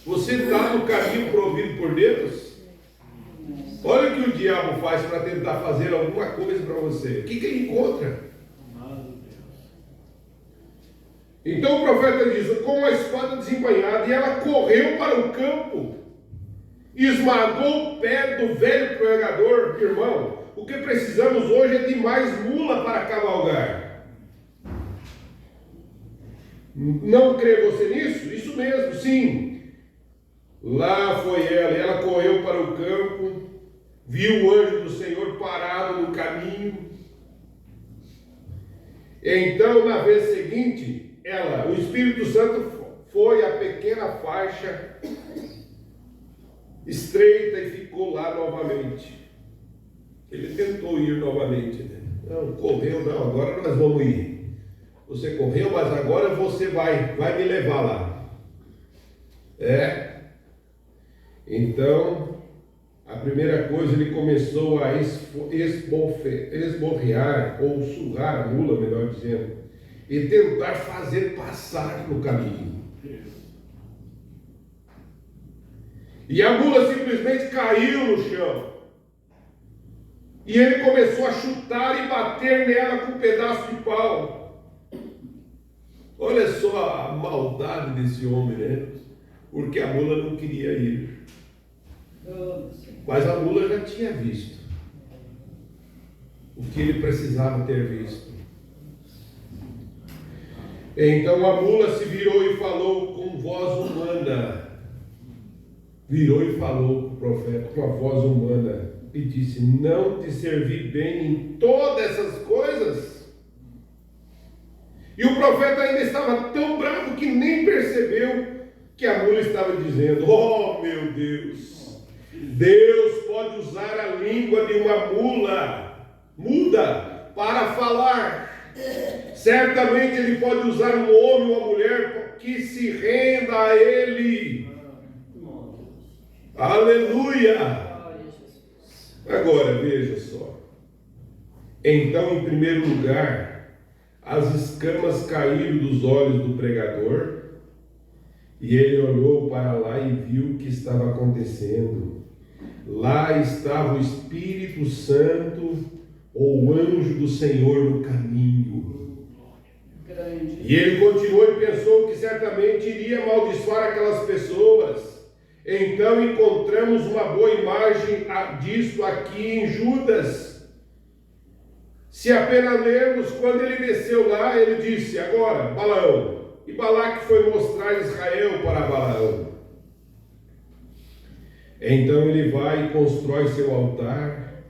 Você está no caminho provido por Deus? Olha o que o diabo faz para tentar fazer alguma coisa para você. O que ele encontra? Então o profeta diz, com a espada desembainhada, e ela correu para o campo, esmagou o pé do velho pregador. Irmão, o que precisamos hoje é de mais mula para cavalgar. Não crê você nisso? Isso mesmo, sim. Lá foi ela, e ela correu para o campo, viu o anjo do Senhor parado no caminho. Então, na vez seguinte, o Espírito Santo foi à pequena faixa estreita e ficou lá novamente. Ele tentou ir novamente. Né? Não, correu, não, agora nós vamos ir. Você correu, mas agora você vai me levar lá. Então, a primeira coisa, ele começou a esborrear, ou surrar a mula, melhor dizendo, e tentar fazer passar no caminho. E a mula simplesmente caiu no chão. E ele começou a chutar e bater nela com um pedaço de pau. Olha só a maldade desse homem, né? Porque a mula não queria ir. Mas a mula já tinha visto o que ele precisava ter visto. Então a mula se virou e falou com voz humana. Virou e falou com o profeta com a voz humana e disse: não te servi bem em todas essas coisas? E o profeta ainda estava tão bravo que nem percebeu que a mula estava dizendo: oh meu Deus, Deus pode usar a língua de uma mula muda para falar. Certamente Ele pode usar um homem ou uma mulher que se renda a Ele. Aleluia! Agora, veja só. Então, em primeiro lugar, as escamas caíram dos olhos do pregador, e ele olhou para lá e viu o que estava acontecendo. Lá estava o Espírito Santo, ou o anjo do Senhor, no caminho. E ele continuou e pensou que certamente iria amaldiçoar aquelas pessoas. Então encontramos uma boa imagem disso aqui em Judas. Se apenas lermos, quando ele desceu lá, ele disse: agora, Balaão. E Balaque foi mostrar Israel para Balaão. Então ele vai e constrói seu altar.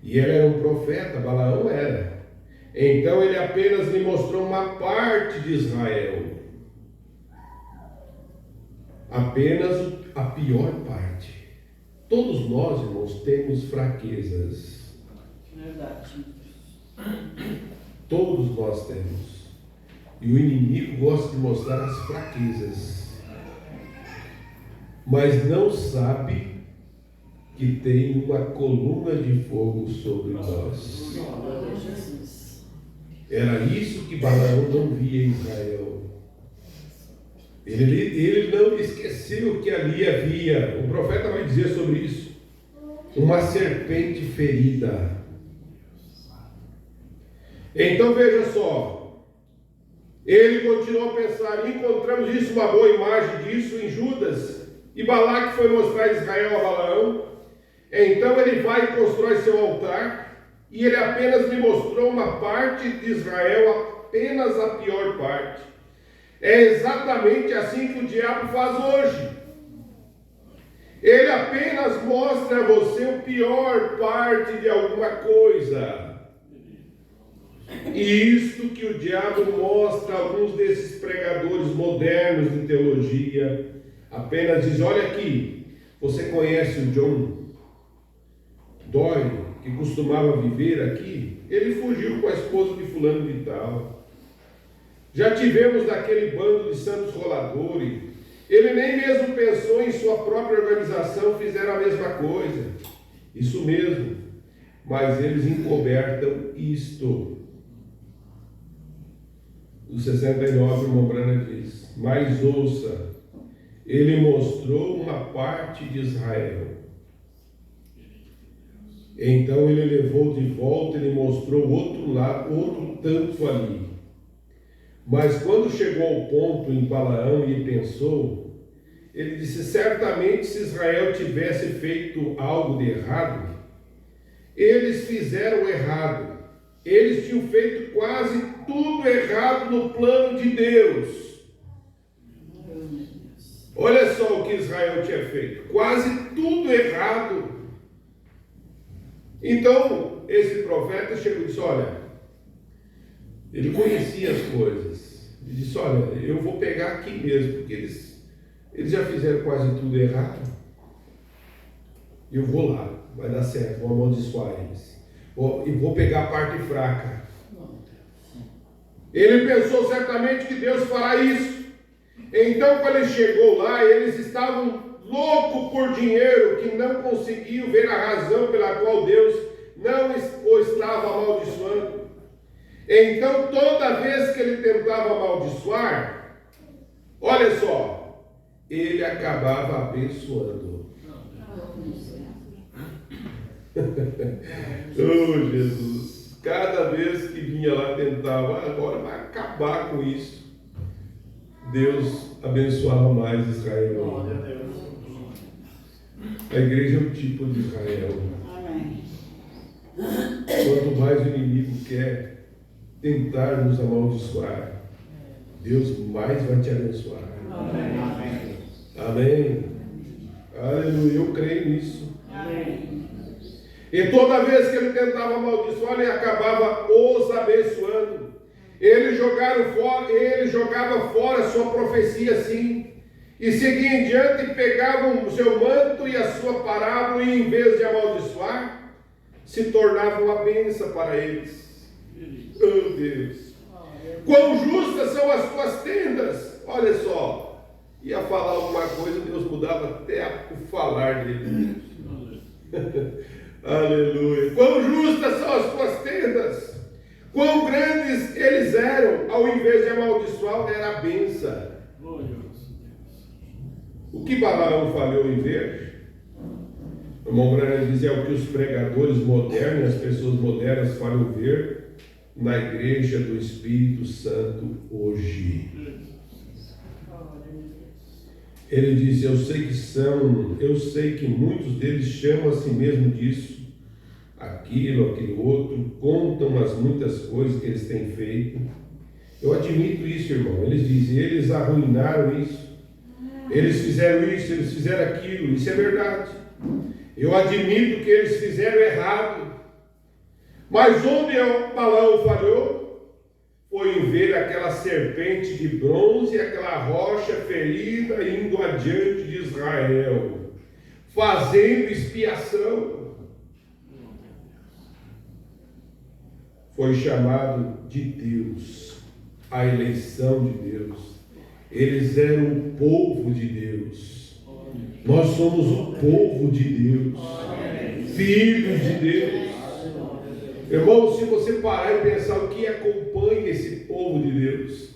E ele era um profeta, Balaão era. Então ele apenas lhe mostrou uma parte de Israel. Apenas a pior parte. Todos nós, irmãos, temos fraquezas. Verdade. Todos nós temos. E o inimigo gosta de mostrar as fraquezas. Mas não sabe que tem uma coluna de fogo sobre nós. Era isso que Balaão não via em Israel. Ele não esqueceu que ali havia, o profeta vai dizer sobre isso, uma serpente ferida. Então veja só, ele continuou a pensar, e encontramos isso, uma boa imagem disso em Judas, e Balaque foi mostrar Israel a Balaão. Então ele vai e constrói seu altar, e ele apenas lhe mostrou uma parte de Israel, apenas a pior parte. É exatamente assim que o diabo faz hoje. Ele apenas mostra a você a pior parte de alguma coisa. E isto que o diabo mostra a alguns desses pregadores modernos de teologia, apenas diz, olha aqui, você conhece o John Doyle, que costumava viver aqui? Ele fugiu com a esposa de fulano de tal. Já tivemos daquele bando de santos roladores. Ele nem mesmo pensou em sua própria organização, fizeram a mesma coisa. Isso mesmo. Mas eles encobertam isto. O 69, o irmão Branham diz, mas ouça, ele mostrou uma parte de Israel. Então ele levou de volta, ele mostrou outro lado, outro tanto ali. Mas quando chegou ao ponto em Balaão e pensou, ele disse, certamente se Israel tivesse feito algo de errado, eles fizeram errado. Eles tinham feito quase tudo errado no plano de Deus. Olha só o que Israel tinha feito, quase tudo errado. Então, esse profeta chegou e disse, olha, ele conhecia as coisas. Ele disse, olha, eu vou pegar aqui mesmo, porque eles já fizeram quase tudo errado. Eu vou lá, vai dar certo, vou amaldiçoar eles. E vou pegar a parte fraca. Ele pensou certamente que Deus fará isso. Então, quando ele chegou lá, eles estavam loucos por dinheiro, que não conseguiam ver a razão pela qual Deus não o estava amaldiçoando. Então, toda vez que ele tentava amaldiçoar, olha só, ele acabava abençoando. Oh, Jesus! Cada vez que vinha lá tentava, agora vai acabar com isso. Deus abençoava mais Israel. A igreja é o tipo de Israel. Quanto mais o inimigo quer tentar nos amaldiçoar, Deus mais vai te abençoar. Amém. Amém. Aleluia, eu creio nisso. Amém. E toda vez que ele tentava amaldiçoar, ele acabava os abençoando. Ele jogava fora a sua profecia assim. E seguia em diante, pegavam o seu manto e a sua parábola, e em vez de amaldiçoar, se tornava uma bênção para eles. Oh Deus! Quão justas são as tuas tendas! Olha só, ia falar alguma coisa, Deus mudava até o falar dele. Aleluia! Quão justas são as tuas tendas! Quão grandes eles eram, ao invés de amaldiçoar, era a bênção. O que Balaão falhou em ver? O irmão Branham diz, é o que os pregadores modernos, as pessoas modernas falham ver na igreja do Espírito Santo hoje. Ele diz, eu sei que muitos deles chamam a si mesmo disso, aquele outro, contam as muitas coisas que eles têm feito. Eu admito isso, irmão. Eles dizem, eles arruinaram isso, eles fizeram isso, eles fizeram aquilo. Isso é verdade. Eu admito que eles fizeram errado. Mas onde Balaão falhou foi em ver aquela serpente de bronze, aquela rocha ferida indo adiante de Israel, fazendo expiação. Foi chamado de Deus, a eleição de Deus. Eles eram o povo de Deus. Nós somos o povo de Deus, filhos de Deus. Irmão, se você parar e pensar o que acompanha esse povo de Deus,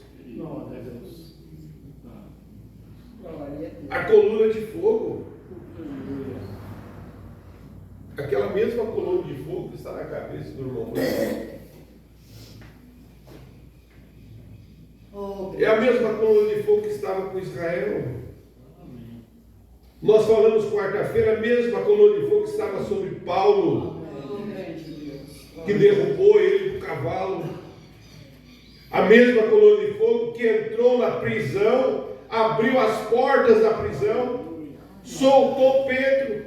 A coluna de fogo. Aquela mesma coluna de fogo que está na cabeça do irmão Moisés. É a mesma coluna de fogo que estava com Israel. Nós falamos quarta-feira, a mesma coluna de fogo que estava sobre Paulo, que derrubou ele do cavalo. A mesma coluna de fogo que entrou na prisão, abriu as portas da prisão, soltou Pedro.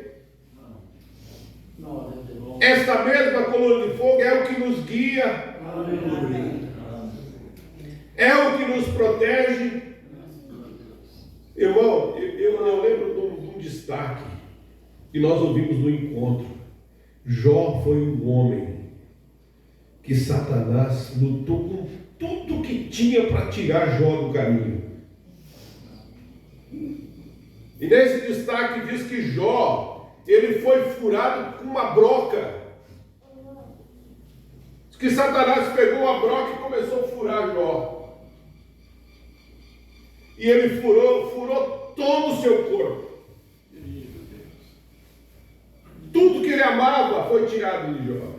Esta mesma coluna de fogo é o que nos guia, é o que nos protege. Irmão, eu lembro de um destaque que nós ouvimos no encontro. Jó foi um homem que Satanás lutou com tudo que tinha para tirar Jó do caminho. E nesse destaque diz que Jó, ele foi furado com uma broca. Diz que Satanás pegou a broca e começou a furar Jó. E ele furou todo o seu corpo. Tudo que ele amava foi tirado de Jó.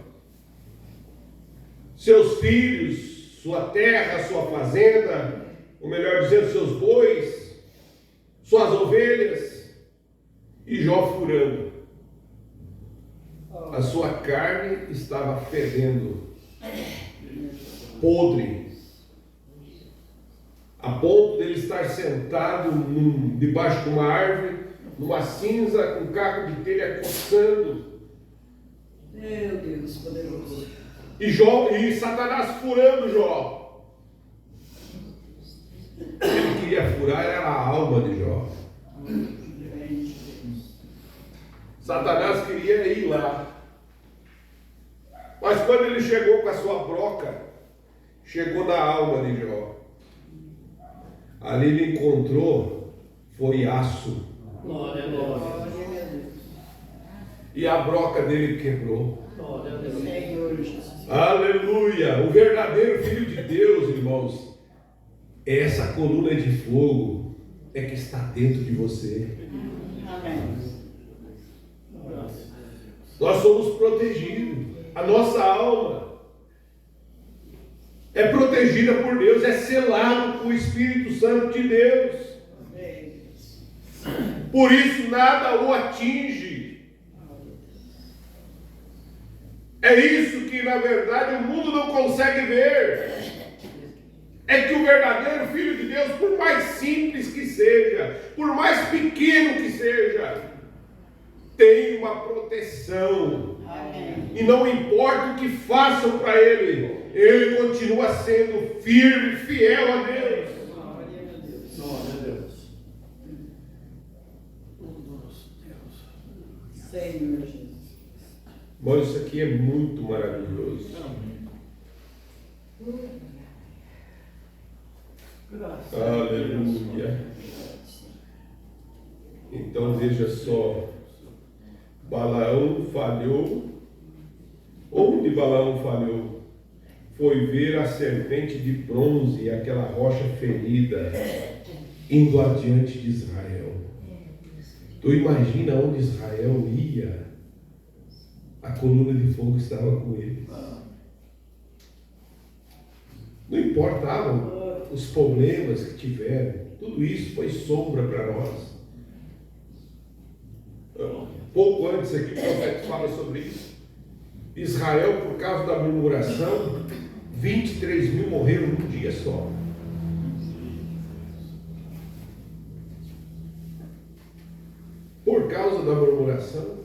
Seus filhos, sua terra, sua fazenda, ou melhor dizendo, seus bois, suas ovelhas, e Jó furando. A sua carne estava fedendo, podre, a ponto de ele estar sentado debaixo de uma árvore, numa cinza, com um caco de telha coçando. Meu Deus, poderoso. E Satanás furando Jó. Ele queria furar, era a alma de Jó. Satanás queria ir lá. Mas quando ele chegou com a sua broca, chegou na alma de Jó. Ali ele encontrou, foi aço. Glória a Deus. E a broca dele quebrou. Glória a Deus. Senhor Jesus. Aleluia! O verdadeiro Filho de Deus, irmãos, é essa coluna de fogo é que está dentro de você. Amém. Nós somos protegidos. A nossa alma é protegida por Deus, é selado com o Espírito Santo de Deus. Por isso nada o atinge. É isso que na verdade o mundo não consegue ver. É que o verdadeiro Filho de Deus, por mais simples que seja, por mais pequeno que seja, tem uma proteção. Amém. E não importa o que façam para ele, ele continua sendo firme, fiel a Deus. Glória a Deus. Glória a Deus. Senhor Jesus. Bom, isso aqui é muito maravilhoso. Graças Aleluia. Então veja só, Balaão falhou. Onde Balaão falhou? Foi ver a serpente de bronze e aquela rocha ferida indo adiante de Israel. Tu imagina onde Israel ia? A coluna de fogo estava com eles. Não importavam os problemas que tiveram, tudo isso foi sombra para nós. Pouco antes aqui o profeta fala sobre isso. Israel, por causa da murmuração, 23 mil morreram num dia só. Por causa da murmuração,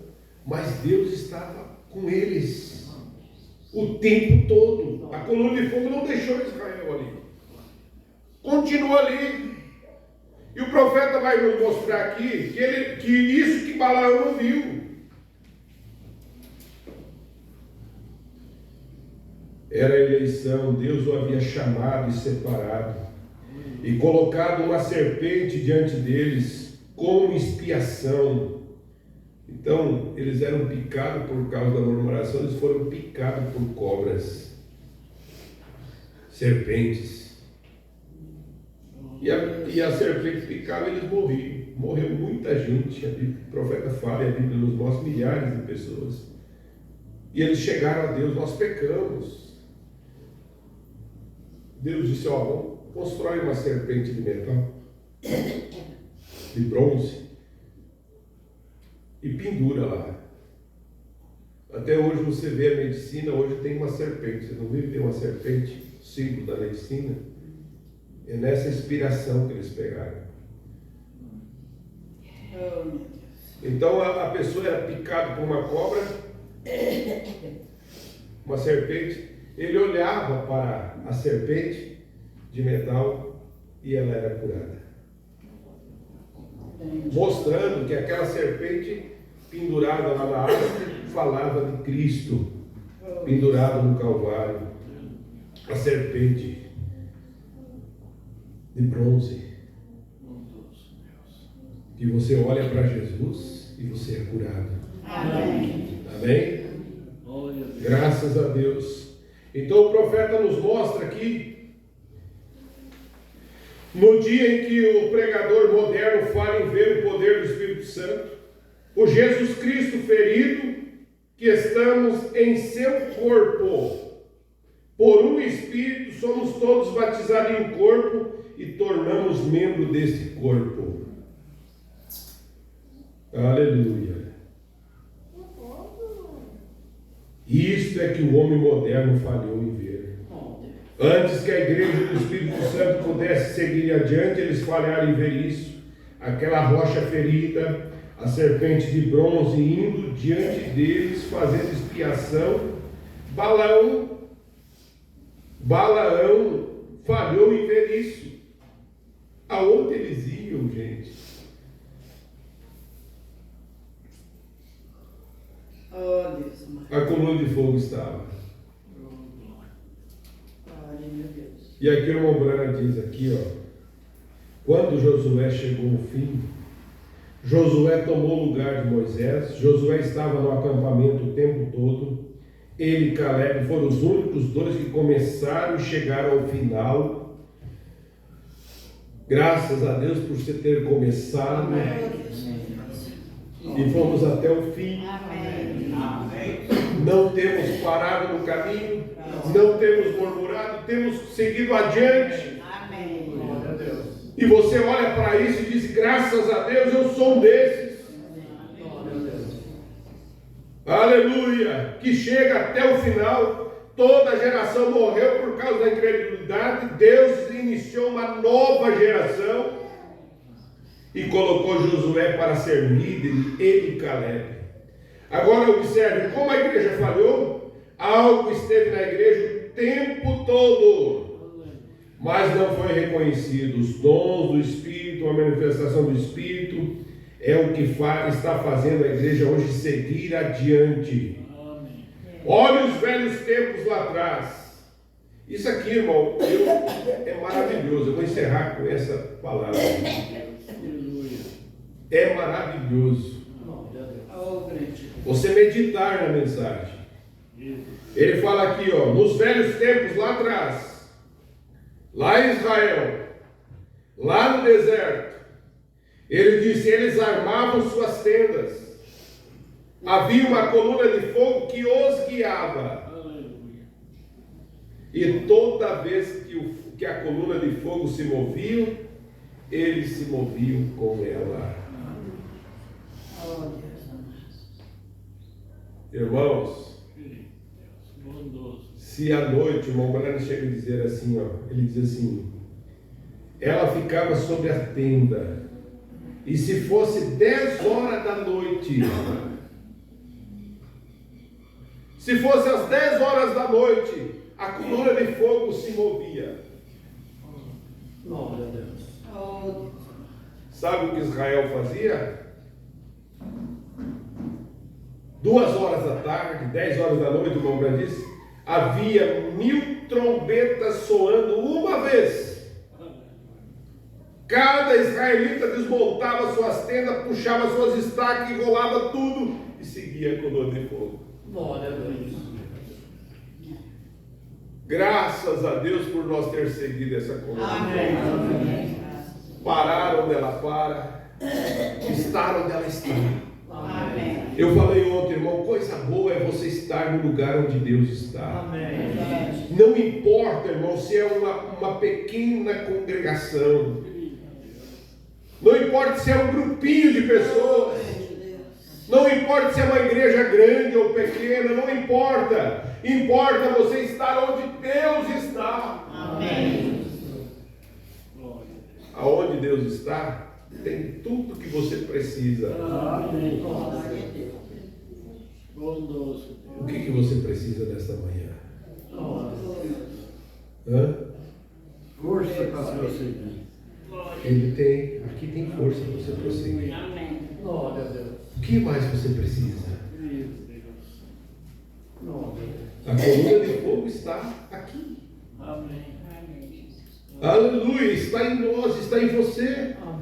mas Deus estava com eles o tempo todo. A coluna de fogo não deixou Israel ali. Continua ali. E o profeta vai nos mostrar aqui que isso que Balaão não viu. Era a eleição, Deus o havia chamado e separado, e colocado uma serpente diante deles, como expiação. Então, eles eram picados por causa da murmuração, eles foram picados por cobras, serpentes. E a serpente picava e eles morriam. morreu muita gente, o profeta fala e a Bíblia nos mostra milhares de pessoas. E eles chegaram a Deus, nós pecamos. Deus disse, ó, constrói uma serpente de metal, de bronze, e pendura lá. Até hoje você vê a medicina, hoje tem uma serpente. Você não viu que tem uma serpente, símbolo da medicina? É nessa inspiração que eles pegaram. Então a pessoa era picada por uma cobra, uma serpente, ele olhava para a serpente de metal e ela era curada. Mostrando que aquela serpente pendurada lá na árvore falava de Cristo, pendurado no Calvário, a serpente de bronze. Que você olha para Jesus e você é curado. Amém. Amém? Graças a Deus. Então o profeta nos mostra aqui, no dia em que o pregador moderno fala em ver o poder do Espírito Santo, o Jesus Cristo ferido, que estamos em seu corpo. Por um Espírito somos todos batizados em um corpo e tornamos membro desse corpo. Aleluia. Isto é que o homem moderno falhou em ver. Antes que a igreja do Espírito Santo pudesse seguir adiante, eles falharam em ver isso. Aquela rocha ferida, a serpente de bronze indo diante deles, fazendo expiação. Balaão falhou em ver isso. Aonde eles iam, gente? Oh, Deus amado. A coluna de fogo estava. Glória, meu Deus. E aqui o irmão Brana diz aqui, ó, quando Josué chegou ao fim, Josué tomou o lugar de Moisés. Josué estava no acampamento o tempo todo. Ele e Caleb foram os únicos dois que começaram e chegaram ao final. Graças a Deus por você ter começado. E fomos até o fim. Não temos parado no caminho, não temos murmurado, temos seguido adiante. E você olha para isso e diz, graças a Deus eu sou um desses. Aleluia! Que chega até o final. Toda a geração morreu por causa da incredulidade. Deus iniciou uma nova geração e colocou Josué para ser líder, ele e Caleb. Agora observe como a igreja falhou. Algo esteve na igreja o tempo todo, mas não foi reconhecido. Os dons do Espírito, a manifestação do Espírito, é o que está fazendo a igreja hoje seguir adiante. Olhe os velhos tempos lá atrás. Isso aqui, irmão, é maravilhoso. Eu vou encerrar com essa palavra. É maravilhoso você meditar na mensagem. Ele fala aqui, ó, nos velhos tempos lá atrás, lá em Israel, lá no deserto, ele disse, eles armavam suas tendas, havia uma coluna de fogo que os guiava, e toda vez que a coluna de fogo se movia, eles se moviam com ela. Irmãos, se à noite, o irmão Brana chega a dizer assim, ó, ele diz assim, ela ficava sobre a tenda, e se fosse 10 horas da noite, se fosse às 10 horas da noite, a coluna de fogo se movia. Glória a Deus. Sabe o que Israel fazia? 2 horas da tarde, 10 horas da noite, o irmão Brana disse, havia 1000 trombetas soando uma vez. Cada israelita desmontava suas tendas, puxava suas estacas, enrolava tudo e seguia a coluna de fogo. Glória a Deus. Graças a Deus por nós ter seguido essa coluna de fogo. Amém. Pararam onde ela para, Estar onde ela está. Amém. Eu falei ontem, irmão, coisa boa é você estar no lugar onde Deus está. Amém. Não importa, irmão, se é uma pequena congregação. Não importa se é um grupinho de pessoas. Não importa se é uma igreja grande ou pequena, não importa. Importa você estar onde Deus está. Amém. Aonde Deus está, tem tudo que você precisa. Amém. Glória a Deus. Bondoso. O que você precisa nesta manhã? Força para prosseguir. Ele tem, aqui tem força para você prosseguir. Amém. Glória a Deus. O que mais você precisa? Glória a A coluna de fogo está aqui. Deus. Amém. Aleluia, está em nós, está em você. Amém.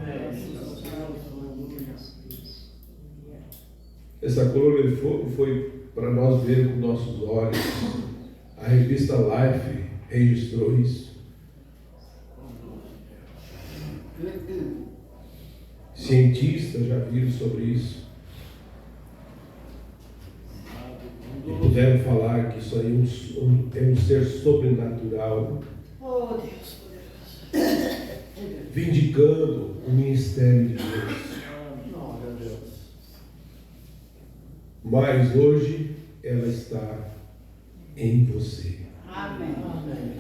Essa coluna de fogo foi para nós ver com nossos olhos. A revista Life registrou isso. Cientistas já viram sobre isso. E puderam falar que isso aí é um ser sobrenatural, Oh, Deus poderoso. vindicando o ministério de Deus. Glória a Deus. Mas hoje ela está em você. Amém. Amém.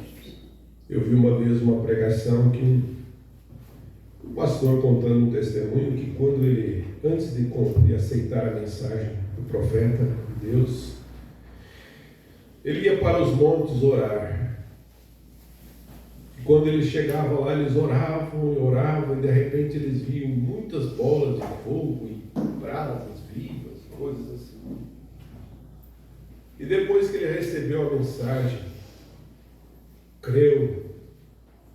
Eu vi uma vez uma pregação que um pastor contando um testemunho que quando ele, antes de aceitar a mensagem do profeta de Deus, ele ia para os montes orar. E quando ele chegava lá, eles oravam e oravam, e de repente eles viam muitas bolas de fogo e brasas vivas, coisas assim. E depois que ele recebeu a mensagem, creu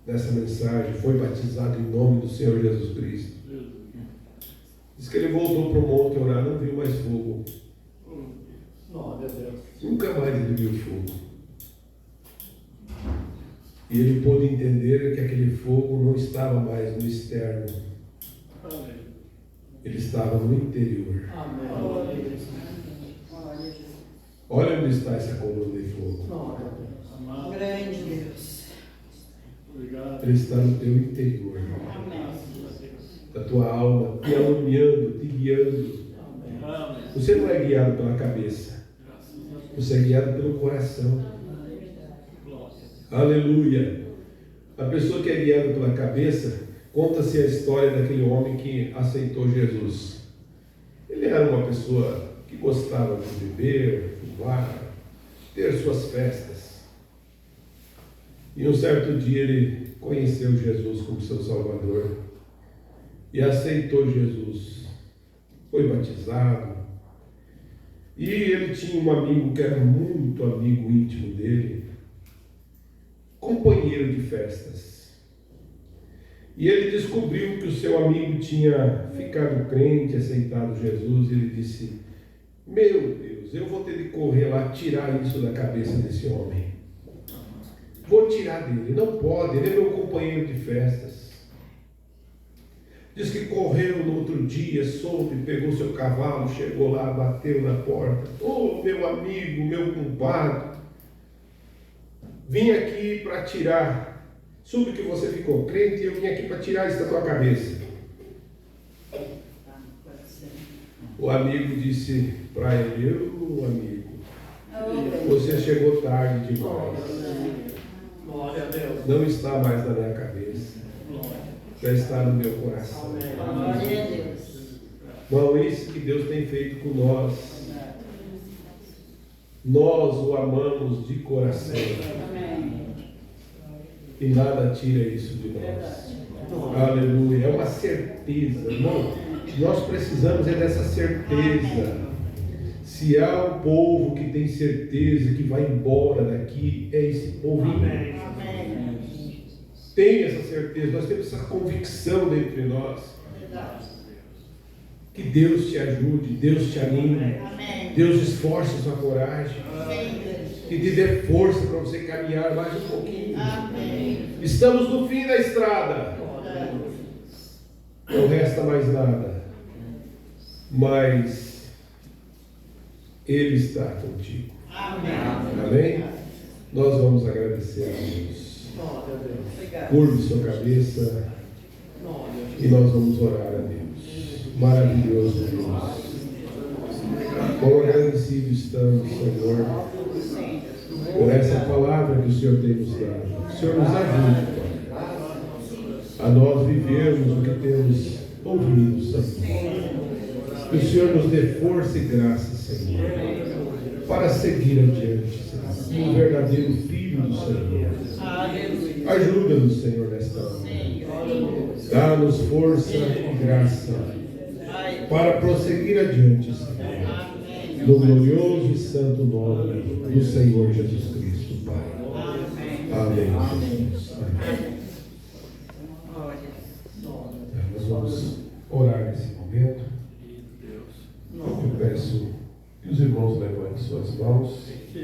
nessa mensagem, foi batizado em nome do Senhor Jesus Cristo. Diz que ele voltou para o monte orar, não viu mais fogo. Glória a Deus. Nunca mais ele viu fogo. E ele pôde entender que aquele fogo não estava mais no externo, Amém. ele estava no interior. Amém. Glória a Deus. Glória a Deus. Olha onde está essa coluna de fogo. Glória a Deus. Amado. Grande Deus. Obrigado. Ele está no teu interior, Amém. da tua alma, te alumiando, te guiando. Amém. Você não é guiado pela cabeça, você é guiado pelo coração. Glória. Aleluia! A pessoa que é guiada pela cabeça, conta-se a história daquele homem que aceitou Jesus. Ele era uma pessoa que gostava de beber, fumar, ter suas festas. E um certo dia ele conheceu Jesus como seu Salvador e aceitou Jesus. Foi batizado. E ele tinha um amigo que era muito amigo íntimo dele, companheiro de festas. E ele descobriu que o seu amigo tinha ficado crente, aceitado Jesus, e ele disse: meu Deus, eu vou ter de correr lá, tirar isso da cabeça desse homem. Vou tirar dele, não pode, ele é meu companheiro de festas. Diz que correu no outro dia, soube, pegou seu cavalo, chegou lá, bateu na porta. Ô, meu amigo, meu compadre, vim aqui para tirar. Soube que você ficou crente e eu vim aqui para tirar isso da tua cabeça. O amigo disse para ele: ô amigo, você chegou tarde demais. Glória a Deus. Não está mais na minha cabeça, já está no meu coração. Glória a Deus. Não é isso que Deus tem feito com nós. Nós o amamos de coração. Amém. E nada tira isso de nós. Aleluia. É uma certeza, irmão. Nós precisamos é dessa certeza. Se há um povo que tem certeza que vai embora daqui, é esse povinho. Amém. Tem essa certeza, nós temos essa convicção dentro de nós. Que Deus te ajude, Deus te anime, Amém. Deus esforce a sua coragem, que te dê força para você caminhar mais um pouquinho. Amém. Estamos no fim da estrada. não resta mais nada, mas Ele está contigo. Amém? Nós vamos agradecer a Deus. Curve sua cabeça e nós vamos orar a Deus. Maravilhoso Deus. Quão agradecidos estamos, Senhor, por essa palavra que o Senhor tem nos dado. Que o Senhor nos ajude, Pai, a nós vivermos o que temos ouvido, Senhor. Que o Senhor nos dê força e graça, Senhor, para seguir adiante, Senhor, um verdadeiro Filho do Senhor. Ajuda-nos, Senhor, nesta hora. Dá-nos força e graça para prosseguir adiante, Senhor, no glorioso e santo nome do Senhor Jesus Cristo, Pai. Amém, Jesus. Amém. Nós vamos orar nesse momento. Eu peço que os irmãos levantem suas mãos.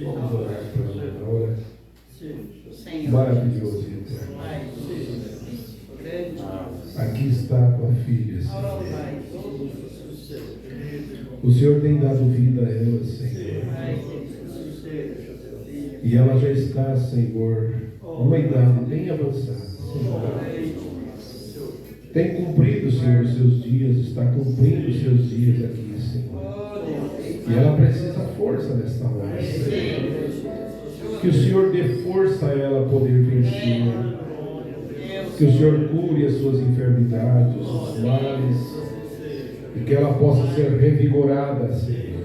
Vamos orar para a hora. Maravilhoso e eterno. Aqui está a tua filha, Senhor. O Senhor tem dado vida a ela, Senhor. E ela já está, Senhor, numa idade bem avançada, Senhor. Tem cumprido, Senhor, os seus dias, está cumprindo os seus dias aqui, Senhor. E ela precisa força nesta hora, Senhor. Que o Senhor dê força a ela poder vencer. Que o Senhor cure as suas enfermidades, os seus males. E que ela possa ser revigorada, Senhor.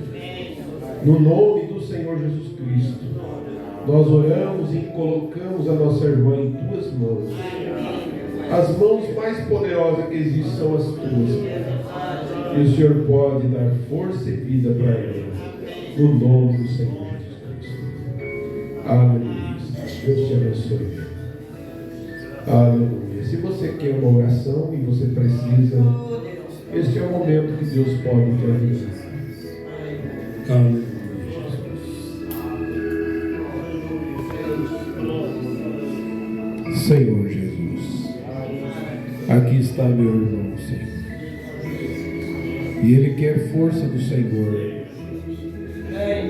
No nome do Senhor Jesus Cristo, nós oramos e colocamos a nossa irmã em tuas mãos. As mãos mais poderosas que existem são as tuas. E o Senhor pode dar força e vida para ela. No nome do Senhor Jesus Cristo. Aleluia. Deus te abençoe. Aleluia. Se você quer uma oração e você precisa, este é o momento que Deus pode te ajudar. Aleluia, Jesus. Senhor Jesus, aqui está meu irmão, Senhor. E ele quer força do Senhor,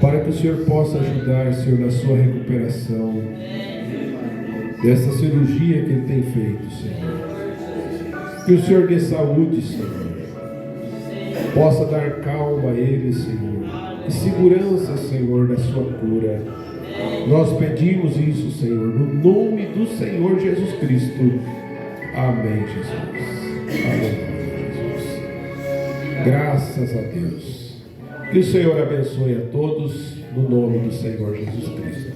para que o Senhor possa ajudar, Senhor, na sua recuperação dessa cirurgia que ele tem feito, Senhor. Que o Senhor dê saúde, Senhor. Possa dar calma a ele, Senhor, e segurança, Senhor, da sua cura. Nós pedimos isso, Senhor, no nome do Senhor Jesus Cristo. Amém, Jesus. Amém, Jesus. Graças a Deus. Que o Senhor abençoe a todos, no nome do Senhor Jesus Cristo.